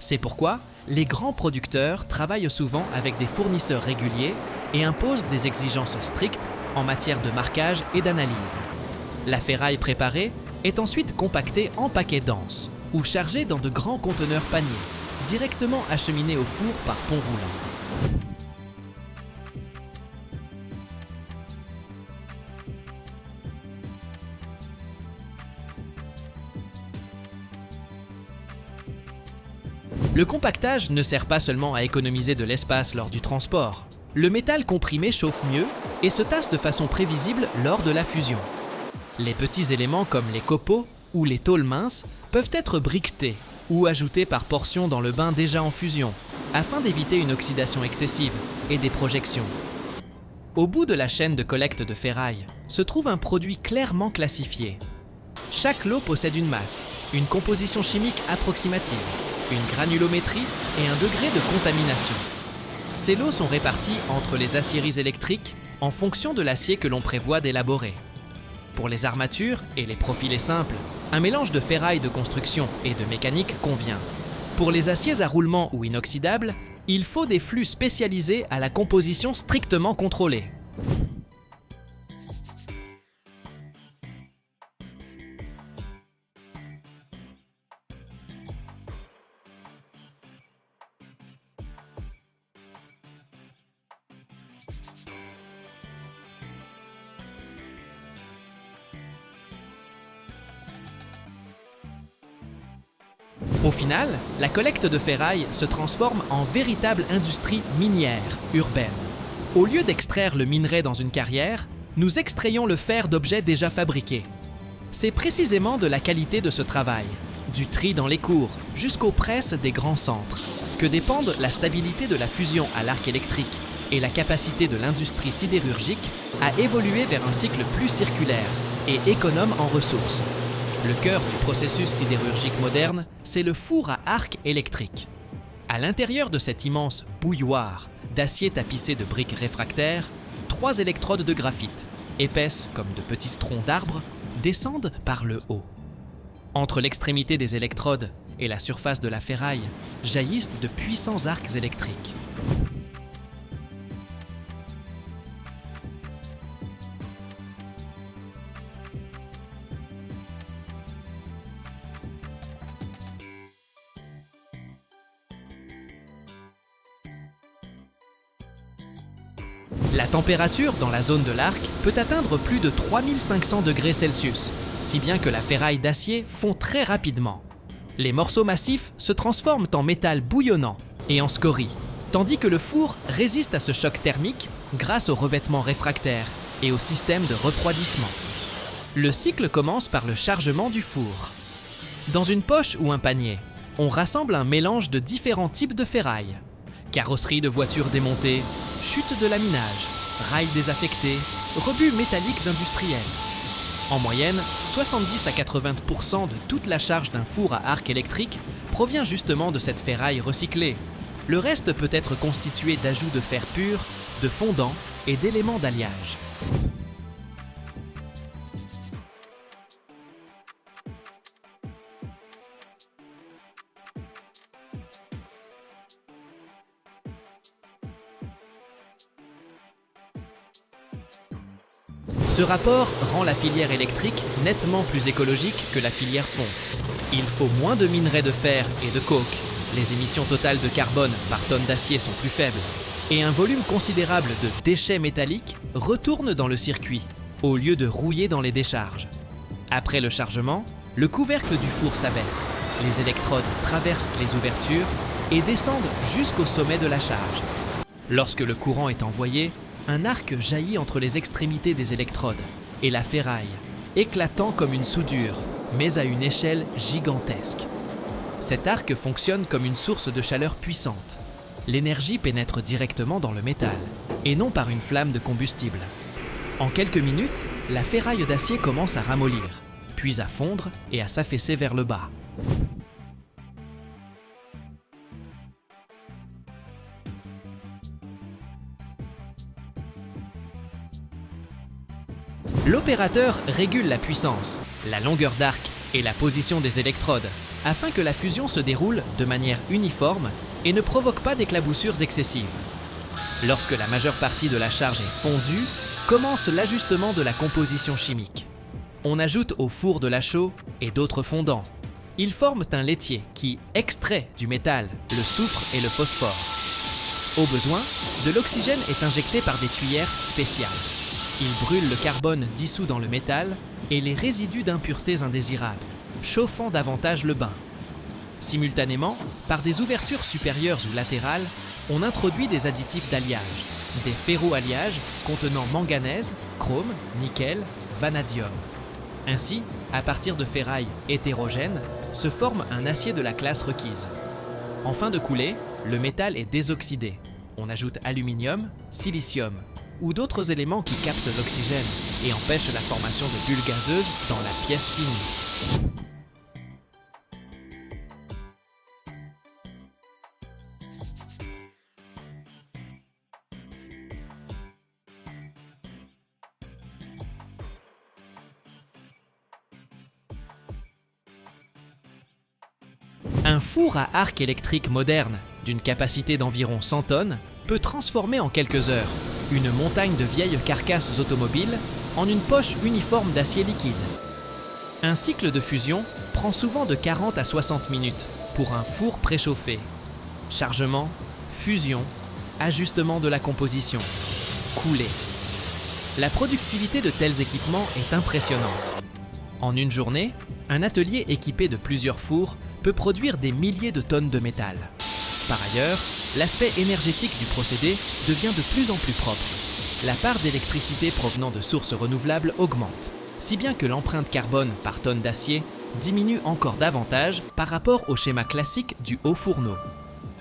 C'est pourquoi les grands producteurs travaillent souvent avec des fournisseurs réguliers et imposent des exigences strictes en matière de marquage et d'analyse. La ferraille préparée est ensuite compactée en paquets denses ou chargée dans de grands conteneurs paniers, directement acheminés au four par pont roulant. Le compactage ne sert pas seulement à économiser de l'espace lors du transport. Le métal comprimé chauffe mieux et se tasse de façon prévisible lors de la fusion. Les petits éléments comme les copeaux ou les tôles minces peuvent être briquetés ou ajoutés par portions dans le bain déjà en fusion, afin d'éviter une oxydation excessive et des projections. Au bout de la chaîne de collecte de ferraille se trouve un produit clairement classifié. Chaque lot possède une masse, une composition chimique approximative, une granulométrie et un degré de contamination. Ces lots sont répartis entre les aciéries électriques en fonction de l'acier que l'on prévoit d'élaborer. Pour les armatures et les profilés simples, un mélange de ferraille de construction et de mécanique convient. Pour les aciers à roulement ou inoxydables, il faut des flux spécialisés à la composition strictement contrôlée. Au final, la collecte de ferraille se transforme en véritable industrie minière, urbaine. Au lieu d'extraire le minerai dans une carrière, nous extrayons le fer d'objets déjà fabriqués. C'est précisément de la qualité de ce travail, du tri dans les cours jusqu'aux presses des grands centres, que dépendent la stabilité de la fusion à l'arc électrique et la capacité de l'industrie sidérurgique à évoluer vers un cycle plus circulaire et économe en ressources. Le cœur du processus sidérurgique moderne, c'est le four à arc électrique. À l'intérieur de cet immense bouilloire d'acier tapissé de briques réfractaires, 3 électrodes de graphite, épaisses comme de petits troncs d'arbres, descendent par le haut. Entre l'extrémité des électrodes et la surface de la ferraille, jaillissent de puissants arcs électriques. La température dans la zone de l'arc peut atteindre plus de 3500 degrés Celsius, si bien que la ferraille d'acier fond très rapidement. Les morceaux massifs se transforment en métal bouillonnant et en scorie, tandis que le four résiste à ce choc thermique grâce au revêtement réfractaire et au système de refroidissement. Le cycle commence par le chargement du four. Dans une poche ou un panier, on rassemble un mélange de différents types de ferraille. Carrosserie de voitures démontées, chute de laminage, rails désaffectés, rebuts métalliques industriels. En moyenne, 70 à 80% de toute la charge d'un four à arc électrique provient justement de cette ferraille recyclée. Le reste peut être constitué d'ajouts de fer pur, de fondants et d'éléments d'alliage. Ce rapport rend la filière électrique nettement plus écologique que la filière fonte. Il faut moins de minerais de fer et de coke, les émissions totales de carbone par tonne d'acier sont plus faibles, et un volume considérable de déchets métalliques retourne dans le circuit, au lieu de rouiller dans les décharges. Après le chargement, le couvercle du four s'abaisse, les électrodes traversent les ouvertures et descendent jusqu'au sommet de la charge. Lorsque le courant est envoyé, un arc jaillit entre les extrémités des électrodes et la ferraille, éclatant comme une soudure, mais à une échelle gigantesque. Cet arc fonctionne comme une source de chaleur puissante. L'énergie pénètre directement dans le métal, et non par une flamme de combustible. En quelques minutes, la ferraille d'acier commence à ramollir, puis à fondre et à s'affaisser vers le bas. L'opérateur régule la puissance, la longueur d'arc et la position des électrodes, afin que la fusion se déroule de manière uniforme et ne provoque pas d'éclaboussures excessives. Lorsque la majeure partie de la charge est fondue, commence l'ajustement de la composition chimique. On ajoute au four de la chaux et d'autres fondants. Ils forment un laitier qui extrait du métal le soufre et le phosphore. Au besoin, de l'oxygène est injecté par des tuyères spéciales. Il brûle le carbone dissous dans le métal et les résidus d'impuretés indésirables, chauffant davantage le bain. Simultanément, par des ouvertures supérieures ou latérales, on introduit des additifs d'alliage, des ferroalliages contenant manganèse, chrome, nickel, vanadium. Ainsi, à partir de ferrailles hétérogènes, se forme un acier de la classe requise. En fin de coulée, le métal est désoxydé. On ajoute aluminium, silicium ou d'autres éléments qui captent l'oxygène et empêchent la formation de bulles gazeuses dans la pièce finie. Un four à arc électrique moderne, d'une capacité d'environ 100 tonnes, peut transformer en quelques heures une montagne de vieilles carcasses automobiles en une poche uniforme d'acier liquide. Un cycle de fusion prend souvent de 40 à 60 minutes pour un four préchauffé. Chargement, fusion, ajustement de la composition, coulée. La productivité de tels équipements est impressionnante. En une journée, un atelier équipé de plusieurs fours peut produire des milliers de tonnes de métal. Par ailleurs, l'aspect énergétique du procédé devient de plus en plus propre. La part d'électricité provenant de sources renouvelables augmente, si bien que l'empreinte carbone par tonne d'acier diminue encore davantage par rapport au schéma classique du haut fourneau.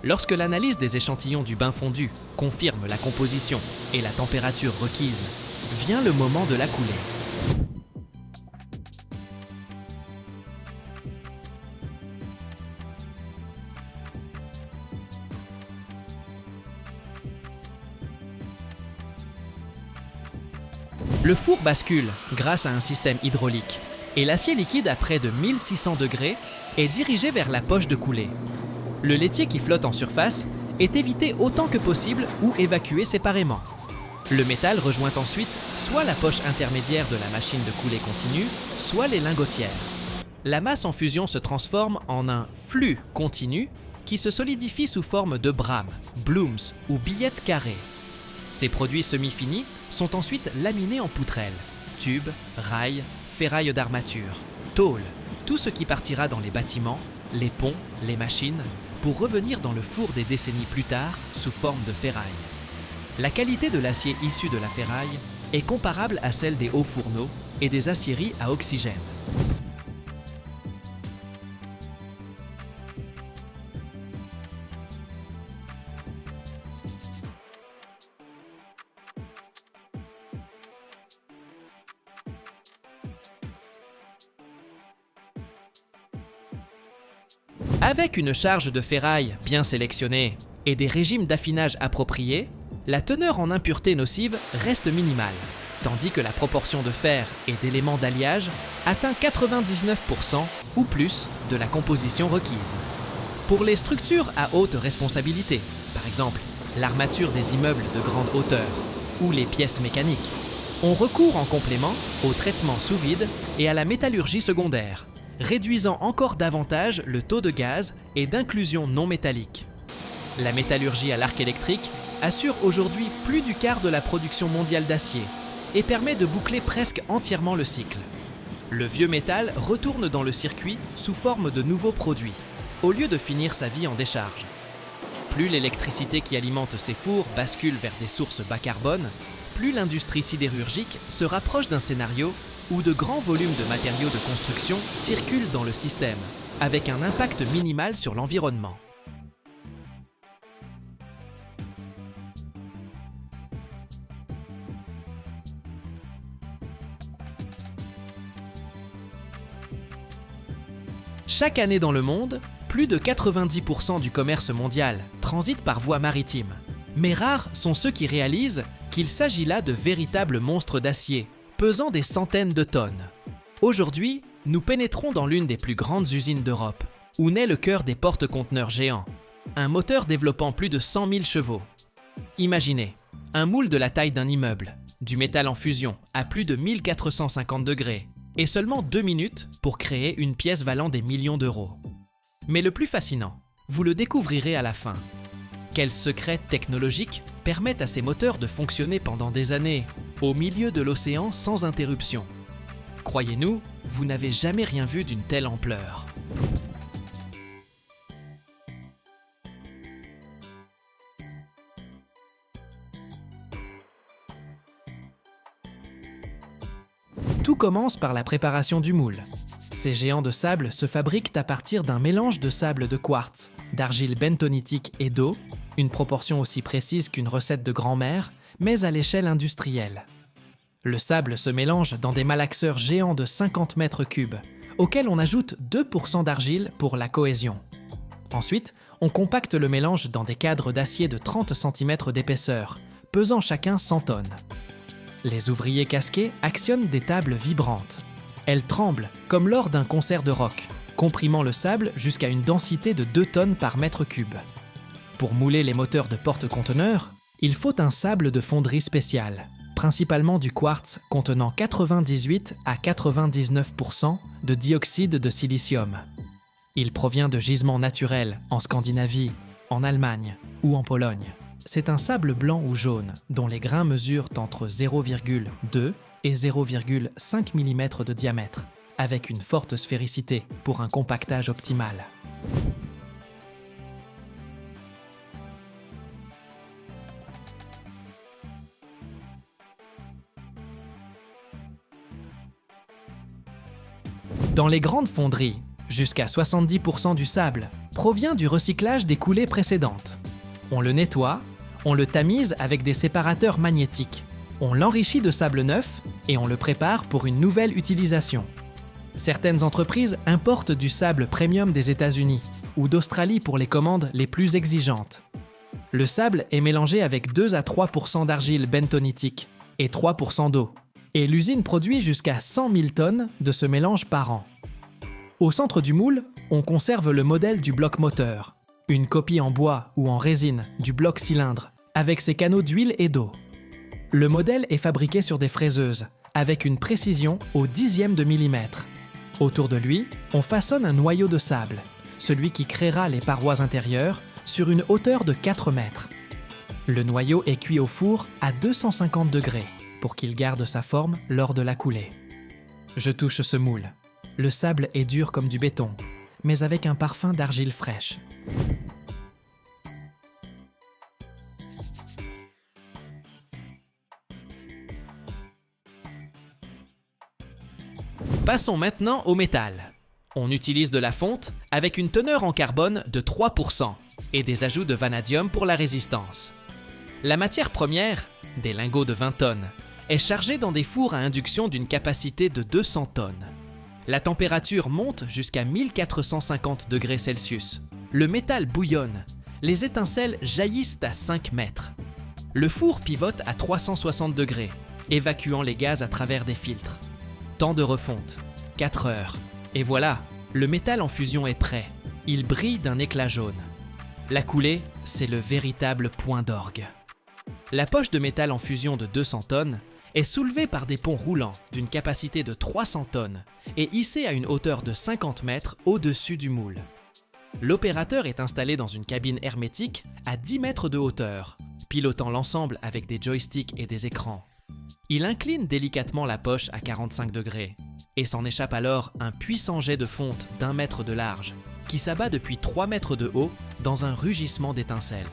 Lorsque l'analyse des échantillons du bain fondu confirme la composition et la température requise, vient le moment de la coulée. Le four bascule grâce à un système hydraulique et l'acier liquide à près de 1600 degrés est dirigé vers la poche de coulée. Le laitier qui flotte en surface est évité autant que possible ou évacué séparément. Le métal rejoint ensuite soit la poche intermédiaire de la machine de coulée continue, soit les lingotières. La masse en fusion se transforme en un flux continu qui se solidifie sous forme de brames, blooms ou billettes carrées. Ces produits semi-finis sont ensuite laminés en poutrelles, tubes, rails, ferrailles d'armature, tôles, tout ce qui partira dans les bâtiments, les ponts, les machines, pour revenir dans le four des décennies plus tard sous forme de ferraille. La qualité de l'acier issu de la ferraille est comparable à celle des hauts fourneaux et des aciéries à oxygène. Avec une charge de ferraille bien sélectionnée et des régimes d'affinage appropriés, la teneur en impuretés nocives reste minimale, tandis que la proportion de fer et d'éléments d'alliage atteint 99% ou plus de la composition requise. Pour les structures à haute responsabilité, par exemple l'armature des immeubles de grande hauteur ou les pièces mécaniques, on recourt en complément au traitement sous vide et à la métallurgie secondaire, réduisant encore davantage le taux de gaz et d'inclusion non métallique. La métallurgie à l'arc électrique assure aujourd'hui plus du quart de la production mondiale d'acier et permet de boucler presque entièrement le cycle. Le vieux métal retourne dans le circuit sous forme de nouveaux produits, au lieu de finir sa vie en décharge. Plus l'électricité qui alimente ces fours bascule vers des sources bas carbone, plus l'industrie sidérurgique se rapproche d'un scénario où de grands volumes de matériaux de construction circulent dans le système, avec un impact minimal sur l'environnement. Chaque année dans le monde, plus de 90% du commerce mondial transite par voie maritime. Mais rares sont ceux qui réalisent qu'il s'agit là de véritables monstres d'acier, pesant des centaines de tonnes. Aujourd'hui, nous pénétrons dans l'une des plus grandes usines d'Europe, où naît le cœur des porte-conteneurs géants, un moteur développant plus de 100 000 chevaux. Imaginez, un moule de la taille d'un immeuble, du métal en fusion à plus de 1450 degrés, et seulement 2 minutes pour créer une pièce valant des millions d'euros. Mais le plus fascinant, vous le découvrirez à la fin. Quels secrets technologiques permettent à ces moteurs de fonctionner pendant des années, au milieu de l'océan sans interruption? Croyez-nous, vous n'avez jamais rien vu d'une telle ampleur. Tout commence par la préparation du moule. Ces géants de sable se fabriquent à partir d'un mélange de sable de quartz, d'argile bentonitique et d'eau, une proportion aussi précise qu'une recette de grand-mère, mais à l'échelle industrielle. Le sable se mélange dans des malaxeurs géants de 50 mètres cubes, auxquels on ajoute 2% d'argile pour la cohésion. Ensuite, on compacte le mélange dans des cadres d'acier de 30 cm d'épaisseur, pesant chacun 100 tonnes. Les ouvriers casqués actionnent des tables vibrantes. Elles tremblent comme lors d'un concert de rock, comprimant le sable jusqu'à une densité de 2 tonnes par mètre cube. Pour mouler les moteurs de porte-conteneurs, il faut un sable de fonderie spécial, principalement du quartz contenant 98 à 99% de dioxyde de silicium. Il provient de gisements naturels en Scandinavie, en Allemagne ou en Pologne. C'est un sable blanc ou jaune dont les grains mesurent entre 0,2 et 0,5 mm de diamètre, avec une forte sphéricité pour un compactage optimal. Dans les grandes fonderies, jusqu'à 70% du sable provient du recyclage des coulées précédentes. On le nettoie, on le tamise avec des séparateurs magnétiques, on l'enrichit de sable neuf et on le prépare pour une nouvelle utilisation. Certaines entreprises importent du sable premium des États-Unis ou d'Australie pour les commandes les plus exigeantes. Le sable est mélangé avec 2 à 3% d'argile bentonitique et 3% d'eau, et l'usine produit jusqu'à 100 000 tonnes de ce mélange par an. Au centre du moule, on conserve le modèle du bloc moteur, une copie en bois ou en résine du bloc cylindre, avec ses canaux d'huile et d'eau. Le modèle est fabriqué sur des fraiseuses, avec une précision au dixième de millimètre. Autour de lui, on façonne un noyau de sable, celui qui créera les parois intérieures, sur une hauteur de 4 mètres. Le noyau est cuit au four à 250 degrés, pour qu'il garde sa forme lors de la coulée. Je touche ce moule. Le sable est dur comme du béton, mais avec un parfum d'argile fraîche. Passons maintenant au métal. On utilise de la fonte avec une teneur en carbone de 3% et des ajouts de vanadium pour la résistance. La matière première, des lingots de 20 tonnes, est chargée dans des fours à induction d'une capacité de 200 tonnes. La température monte jusqu'à 1450 degrés Celsius. Le métal bouillonne. Les étincelles jaillissent à 5 mètres. Le four pivote à 360 degrés, évacuant les gaz à travers des filtres. Temps de refonte, 4 heures. Et voilà, le métal en fusion est prêt. Il brille d'un éclat jaune. La coulée, c'est le véritable point d'orgue. La poche de métal en fusion de 200 tonnes est soulevée par des ponts roulants d'une capacité de 300 tonnes et hissée à une hauteur de 50 mètres au-dessus du moule. L'opérateur est installé dans une cabine hermétique à 10 mètres de hauteur, pilotant l'ensemble avec des joysticks et des écrans. Il incline délicatement la poche à 45 degrés et s'en échappe alors un puissant jet de fonte d'1 mètre de large qui s'abat depuis 3 mètres de haut dans un rugissement d'étincelles.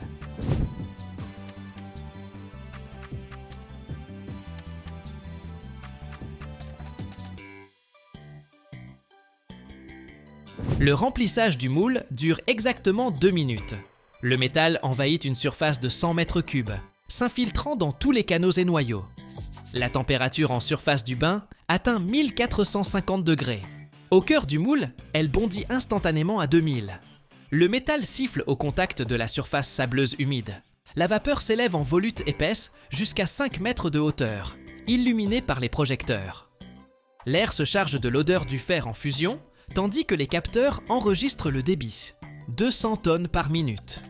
Le remplissage du moule dure exactement 2 minutes. Le métal envahit une surface de 100 mètres cubes, s'infiltrant dans tous les canaux et noyaux. La température en surface du bain atteint 1450 degrés. Au cœur du moule, elle bondit instantanément à 2000. Le métal siffle au contact de la surface sableuse humide. La vapeur s'élève en volutes épaisses jusqu'à 5 mètres de hauteur, illuminée par les projecteurs. L'air se charge de l'odeur du fer en fusion, tandis que les capteurs enregistrent le débit, 200 tonnes par minute.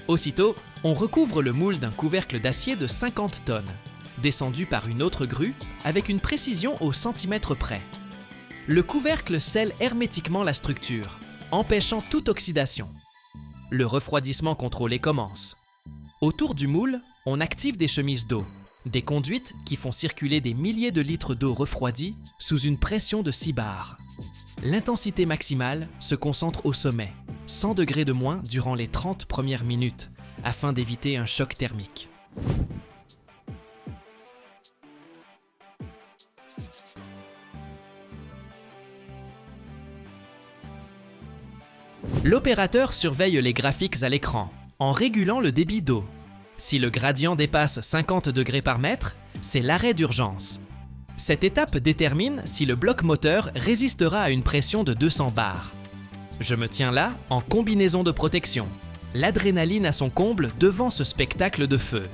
Aussitôt, on recouvre le moule d'un couvercle d'acier de 50 tonnes, descendu par une autre grue avec une précision au centimètre près. Le couvercle scelle hermétiquement la structure, empêchant toute oxydation. Le refroidissement contrôlé commence. Autour du moule, on active des chemises d'eau, des conduites qui font circuler des milliers de litres d'eau refroidie sous une pression de 6 bars. L'intensité maximale se concentre au sommet, 100 degrés de moins durant les 30 premières minutes, afin d'éviter un choc thermique. L'opérateur surveille les graphiques à l'écran en régulant le débit d'eau. Si le gradient dépasse 50 degrés par mètre, c'est l'arrêt d'urgence. Cette étape détermine si le bloc moteur résistera à une pression de 200 bars. Je me tiens là en combinaison de protection, l'adrénaline à son comble devant ce spectacle de feu.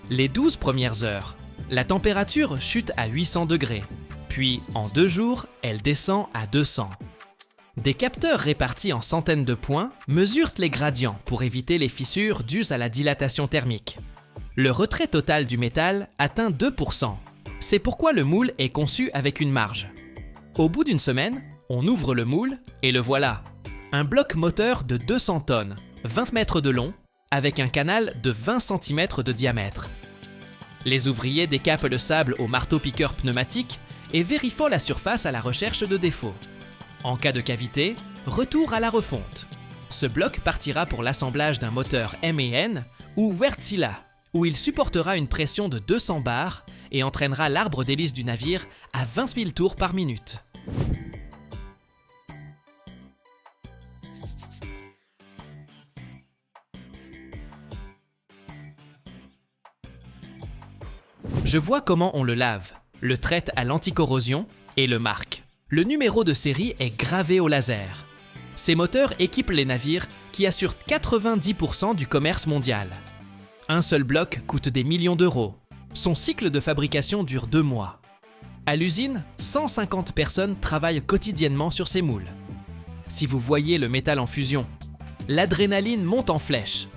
Les 12 premières heures, la température chute à 800 degrés, puis en 2 jours, elle descend à 200. Des capteurs répartis en centaines de points mesurent les gradients pour éviter les fissures dues à la dilatation thermique. Le retrait total du métal atteint 2%. C'est pourquoi le moule est conçu avec une marge. Au bout d'une semaine, on ouvre le moule et le voilà. Un bloc moteur de 200 tonnes, 20 mètres de long, avec un canal de 20 cm de diamètre. Les ouvriers décapent le sable au marteau-piqueur pneumatique et vérifient la surface à la recherche de défauts. En cas de cavité, retour à la refonte. Ce bloc partira pour l'assemblage d'un moteur MAN ou Wärtsilä, où il supportera une pression de 200 bars et entraînera l'arbre d'hélice du navire à 20 000 tours par minute. Je vois comment on le lave, le traite à l'anticorrosion et le marque. Le numéro de série est gravé au laser. Ces moteurs équipent les navires qui assurent 90% du commerce mondial. Un seul bloc coûte des millions d'euros. Son cycle de fabrication dure 2 mois. À l'usine, 150 personnes travaillent quotidiennement sur ces moules. Si vous voyez le métal en fusion, l'adrénaline monte en flèche.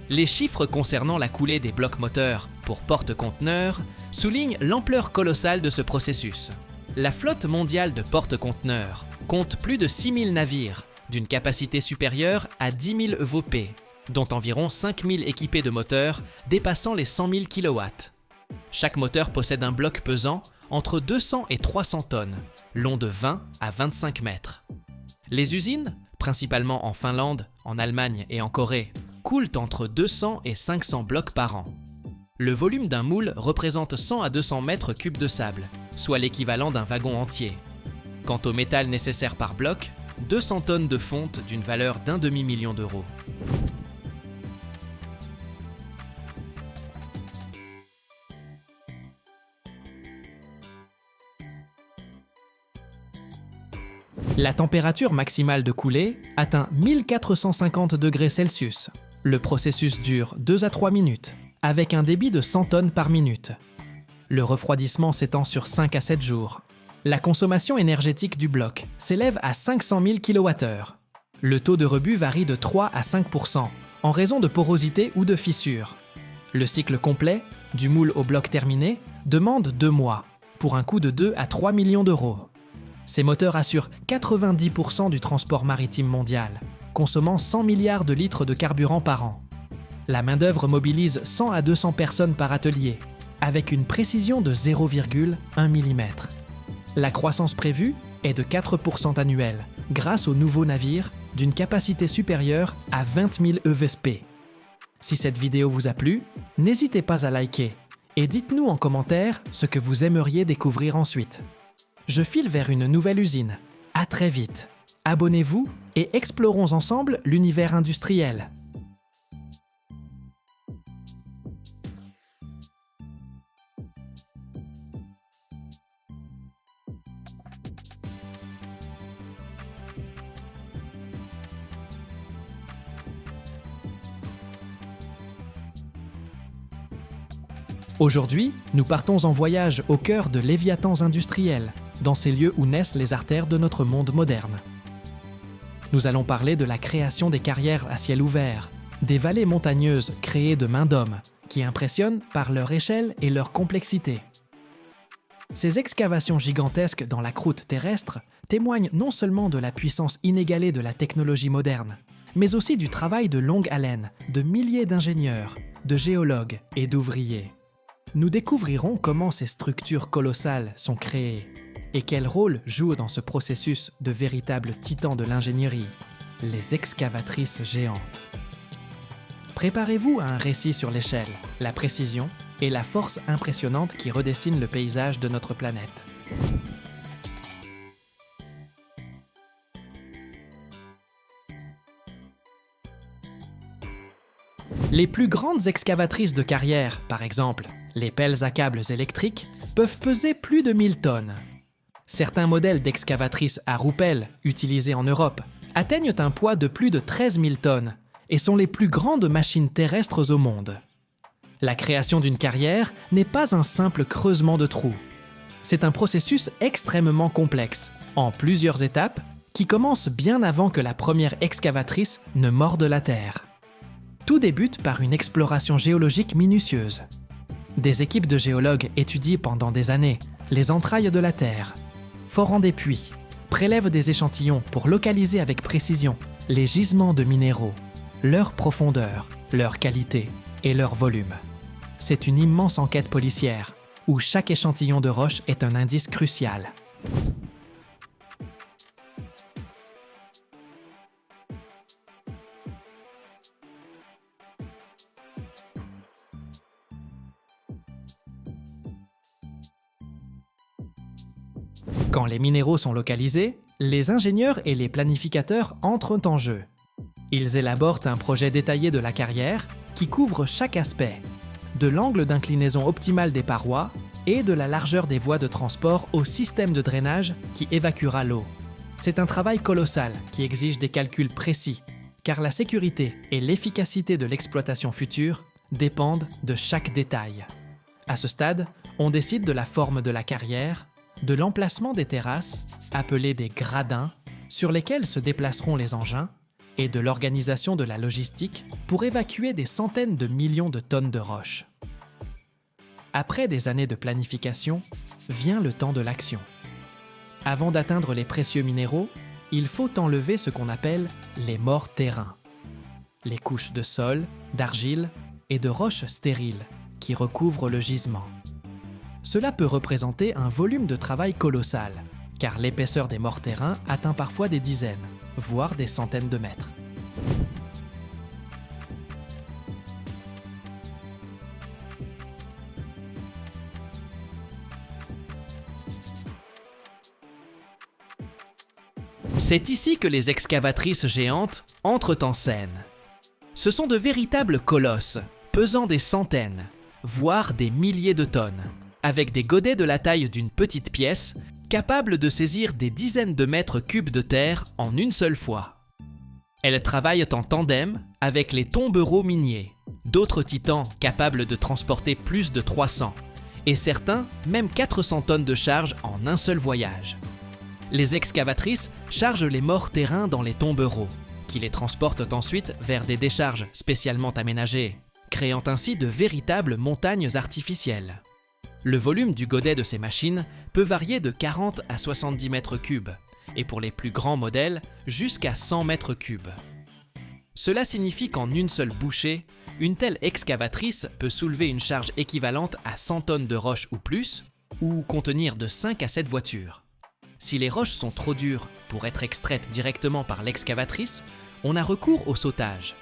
Les chiffres concernant la coulée des blocs moteurs pour porte-conteneurs soulignent l'ampleur colossale de ce processus. La flotte mondiale de porte-conteneurs compte plus de 6000 navires, d'une capacité supérieure à 10 000 EVP, dont environ 5000 équipés de moteurs dépassant les 100 000 kW. Chaque moteur possède un bloc pesant entre 200 et 300 tonnes, long de 20 à 25 mètres. Les usines, principalement en Finlande, en Allemagne et en Corée, coulent entre 200 et 500 blocs par an. Le volume d'un moule représente 100 à 200 mètres cubes de sable, soit l'équivalent d'un wagon entier. Quant au métal nécessaire par bloc, 200 tonnes de fonte d'une valeur d'1 demi-million d'euros. La température maximale de coulée atteint 1450 degrés Celsius. Le processus dure 2 à 3 minutes, avec un débit de 100 tonnes par minute. Le refroidissement s'étend sur 5 à 7 jours. La consommation énergétique du bloc s'élève à 500 000 kWh. Le taux de rebut varie de 3 à 5% en raison de porosité ou de fissures. Le cycle complet, du moule au bloc terminé, demande 2 mois, pour un coût de 2 à 3 millions d'euros. Ces moteurs assurent 90% du transport maritime mondial, consommant 100 milliards de litres de carburant par an. La main-d'œuvre mobilise 100 à 200 personnes par atelier, avec une précision de 0,1 mm. La croissance prévue est de 4% annuelle, grâce aux nouveaux navires d'une capacité supérieure à 20 000 EVSP. Si cette vidéo vous a plu, n'hésitez pas à liker et dites-nous en commentaire ce que vous aimeriez découvrir ensuite. Je file vers une nouvelle usine. À très vite. Abonnez-vous et explorons ensemble l'univers industriel. Aujourd'hui, nous partons en voyage au cœur de léviathans industriels, dans ces lieux où naissent les artères de notre monde moderne. Nous allons parler de la création des carrières à ciel ouvert, des vallées montagneuses créées de main d'homme, qui impressionnent par leur échelle et leur complexité. Ces excavations gigantesques dans la croûte terrestre témoignent non seulement de la puissance inégalée de la technologie moderne, mais aussi du travail de longue haleine de milliers d'ingénieurs, de géologues et d'ouvriers. Nous découvrirons comment ces structures colossales sont créées et quel rôle jouent dans ce processus de véritables titans de l'ingénierie, les excavatrices géantes. Préparez-vous à un récit sur l'échelle, la précision et la force impressionnante qui redessine le paysage de notre planète. Les plus grandes excavatrices de carrière, par exemple, les pelles à câbles électriques, peuvent peser plus de 1000 tonnes. Certains modèles d'excavatrices à roupelle, utilisés en Europe, atteignent un poids de plus de 13 000 tonnes et sont les plus grandes machines terrestres au monde. La création d'une carrière n'est pas un simple creusement de trous. C'est un processus extrêmement complexe, en plusieurs étapes, qui commence bien avant que la première excavatrice ne morde la terre. Tout débute par une exploration géologique minutieuse. Des équipes de géologues étudient pendant des années les entrailles de la Terre, forent des puits, prélèvent des échantillons pour localiser avec précision les gisements de minéraux, leur profondeur, leur qualité et leur volume. C'est une immense enquête policière où chaque échantillon de roche est un indice crucial. Quand les minéraux sont localisés, les ingénieurs et les planificateurs entrent en jeu. Ils élaborent un projet détaillé de la carrière qui couvre chaque aspect, de l'angle d'inclinaison optimal des parois et de la largeur des voies de transport au système de drainage qui évacuera l'eau. C'est un travail colossal qui exige des calculs précis, car la sécurité et l'efficacité de l'exploitation future dépendent de chaque détail. À ce stade, on décide de la forme de la carrière, de l'emplacement des terrasses, appelées des gradins, sur lesquels se déplaceront les engins, et de l'organisation de la logistique pour évacuer des centaines de millions de tonnes de roches. Après des années de planification, vient le temps de l'action. Avant d'atteindre les précieux minéraux, il faut enlever ce qu'on appelle les morts terrains, les couches de sol, d'argile et de roches stériles qui recouvrent le gisement. Cela peut représenter un volume de travail colossal, car l'épaisseur des morts terrains atteint parfois des dizaines, voire des centaines de mètres. C'est ici que les excavatrices géantes entrent en scène. Ce sont de véritables colosses, pesant des centaines, voire des milliers de tonnes, avec des godets de la taille d'une petite pièce, capables de saisir des dizaines de mètres cubes de terre en une seule fois. Elles travaillent en tandem avec les tombereaux miniers, d'autres titans capables de transporter plus de 300, et certains même 400 tonnes de charge en un seul voyage. Les excavatrices chargent les morts terrains dans les tombereaux, qui les transportent ensuite vers des décharges spécialement aménagées, créant ainsi de véritables montagnes artificielles. Le volume du godet de ces machines peut varier de 40 à 70 mètres cubes, et pour les plus grands modèles, jusqu'à 100 mètres cubes. Cela signifie qu'en une seule bouchée, une telle excavatrice peut soulever une charge équivalente à 100 tonnes de roches ou plus, ou contenir de 5 à 7 voitures. Si les roches sont trop dures pour être extraites directement par l'excavatrice, on a recours au sautage.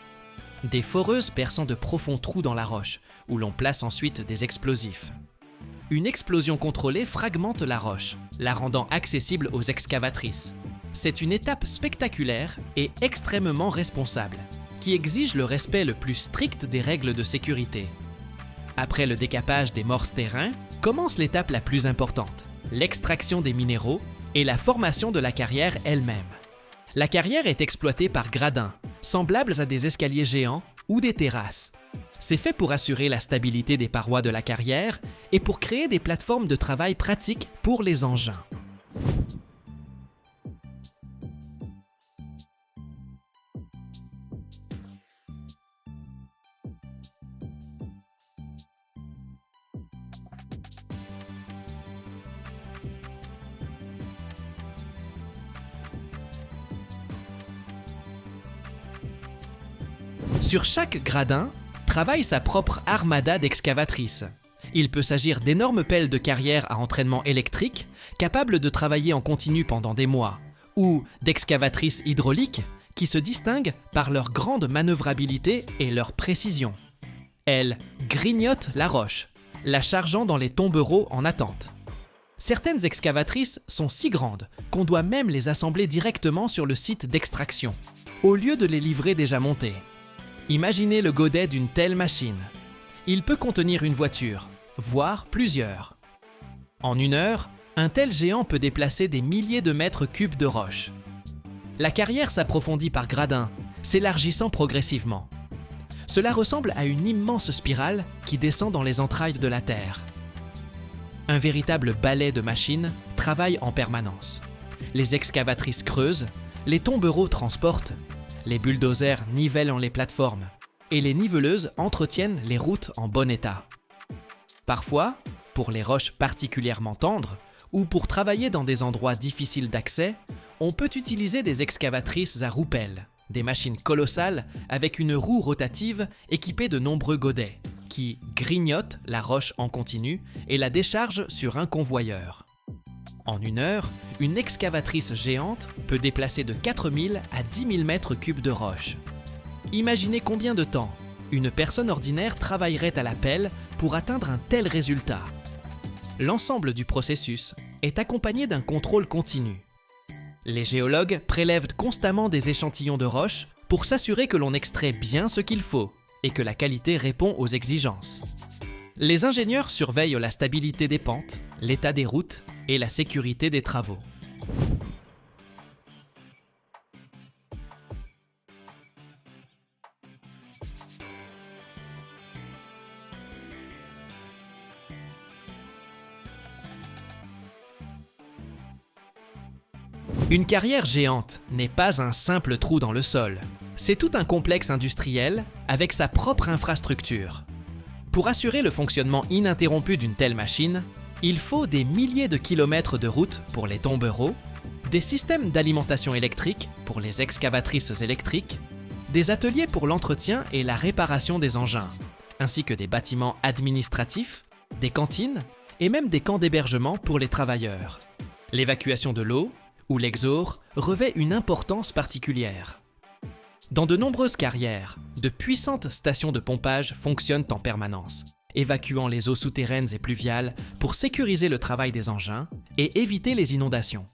Des foreuses perçant de profonds trous dans la roche, où l'on place ensuite des explosifs. Une explosion contrôlée fragmente la roche, la rendant accessible aux excavatrices. C'est une étape spectaculaire et extrêmement responsable, qui exige le respect le plus strict des règles de sécurité. Après le décapage des morses terrains, commence l'étape la plus importante, l'extraction des minéraux et la formation de la carrière elle-même. La carrière est exploitée par gradins, semblables à des escaliers géants ou des terrasses. C'est fait pour assurer la stabilité des parois de la carrière et pour créer des plateformes de travail pratiques pour les engins. Sur chaque gradin, travaille sa propre armada d'excavatrices. Il peut s'agir d'énormes pelles de carrière à entraînement électrique, capables de travailler en continu pendant des mois, ou d'excavatrices hydrauliques qui se distinguent par leur grande manœuvrabilité et leur précision. Elles grignotent la roche, la chargeant dans les tombereaux en attente. Certaines excavatrices sont si grandes qu'on doit même les assembler directement sur le site d'extraction, au lieu de les livrer déjà montés. Imaginez le godet d'une telle machine. Il peut contenir une voiture, voire plusieurs. En 1 heure, un tel géant peut déplacer des milliers de mètres cubes de roche. La carrière s'approfondit par gradins, s'élargissant progressivement. Cela ressemble à une immense spirale qui descend dans les entrailles de la Terre. Un véritable balai de machines travaille en permanence. Les excavatrices creusent, les tombereaux transportent, les bulldozers nivellent les plateformes et les niveleuses entretiennent les routes en bon état. Parfois, pour les roches particulièrement tendres ou pour travailler dans des endroits difficiles d'accès, on peut utiliser des excavatrices à roupelles, des machines colossales avec une roue rotative équipée de nombreux godets qui grignotent la roche en continu et la déchargent sur un convoyeur. En 1 heure, une excavatrice géante peut déplacer de 4000 à 10 000 mètres cubes de roche. Imaginez combien de temps une personne ordinaire travaillerait à la pelle pour atteindre un tel résultat. L'ensemble du processus est accompagné d'un contrôle continu. Les géologues prélèvent constamment des échantillons de roche pour s'assurer que l'on extrait bien ce qu'il faut et que la qualité répond aux exigences. Les ingénieurs surveillent la stabilité des pentes, l'état des routes et la sécurité des travaux. Une carrière géante n'est pas un simple trou dans le sol. C'est tout un complexe industriel avec sa propre infrastructure. Pour assurer le fonctionnement ininterrompu d'une telle machine, il faut des milliers de kilomètres de routes pour les tombereaux, des systèmes d'alimentation électrique pour les excavatrices électriques, des ateliers pour l'entretien et la réparation des engins, ainsi que des bâtiments administratifs, des cantines et même des camps d'hébergement pour les travailleurs. L'évacuation de l'eau ou l'exhaust revêt une importance particulière. Dans de nombreuses carrières, de puissantes stations de pompage fonctionnent en permanence, évacuant les eaux souterraines et pluviales pour sécuriser le travail des engins et éviter les inondations.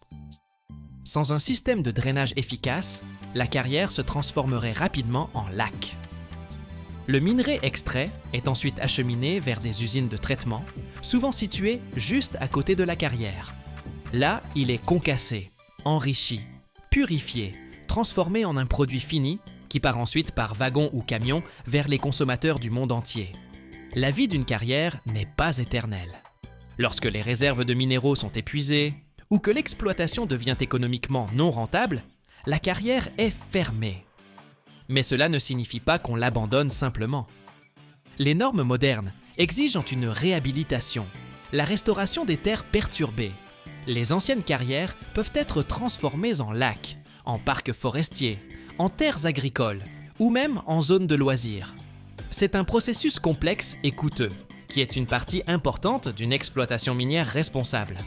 Sans un système de drainage efficace, la carrière se transformerait rapidement en lac. Le minerai extrait est ensuite acheminé vers des usines de traitement, souvent situées juste à côté de la carrière. Là, il est concassé, enrichi, purifié, transformé en un produit fini qui part ensuite par wagon ou camion vers les consommateurs du monde entier. La vie d'une carrière n'est pas éternelle. Lorsque les réserves de minéraux sont épuisées ou que l'exploitation devient économiquement non rentable, la carrière est fermée. Mais cela ne signifie pas qu'on l'abandonne simplement. Les normes modernes exigent une réhabilitation, la restauration des terres perturbées. Les anciennes carrières peuvent être transformées en lacs, en parcs forestiers, en terres agricoles ou même en zones de loisirs. C'est un processus complexe et coûteux, qui est une partie importante d'une exploitation minière responsable.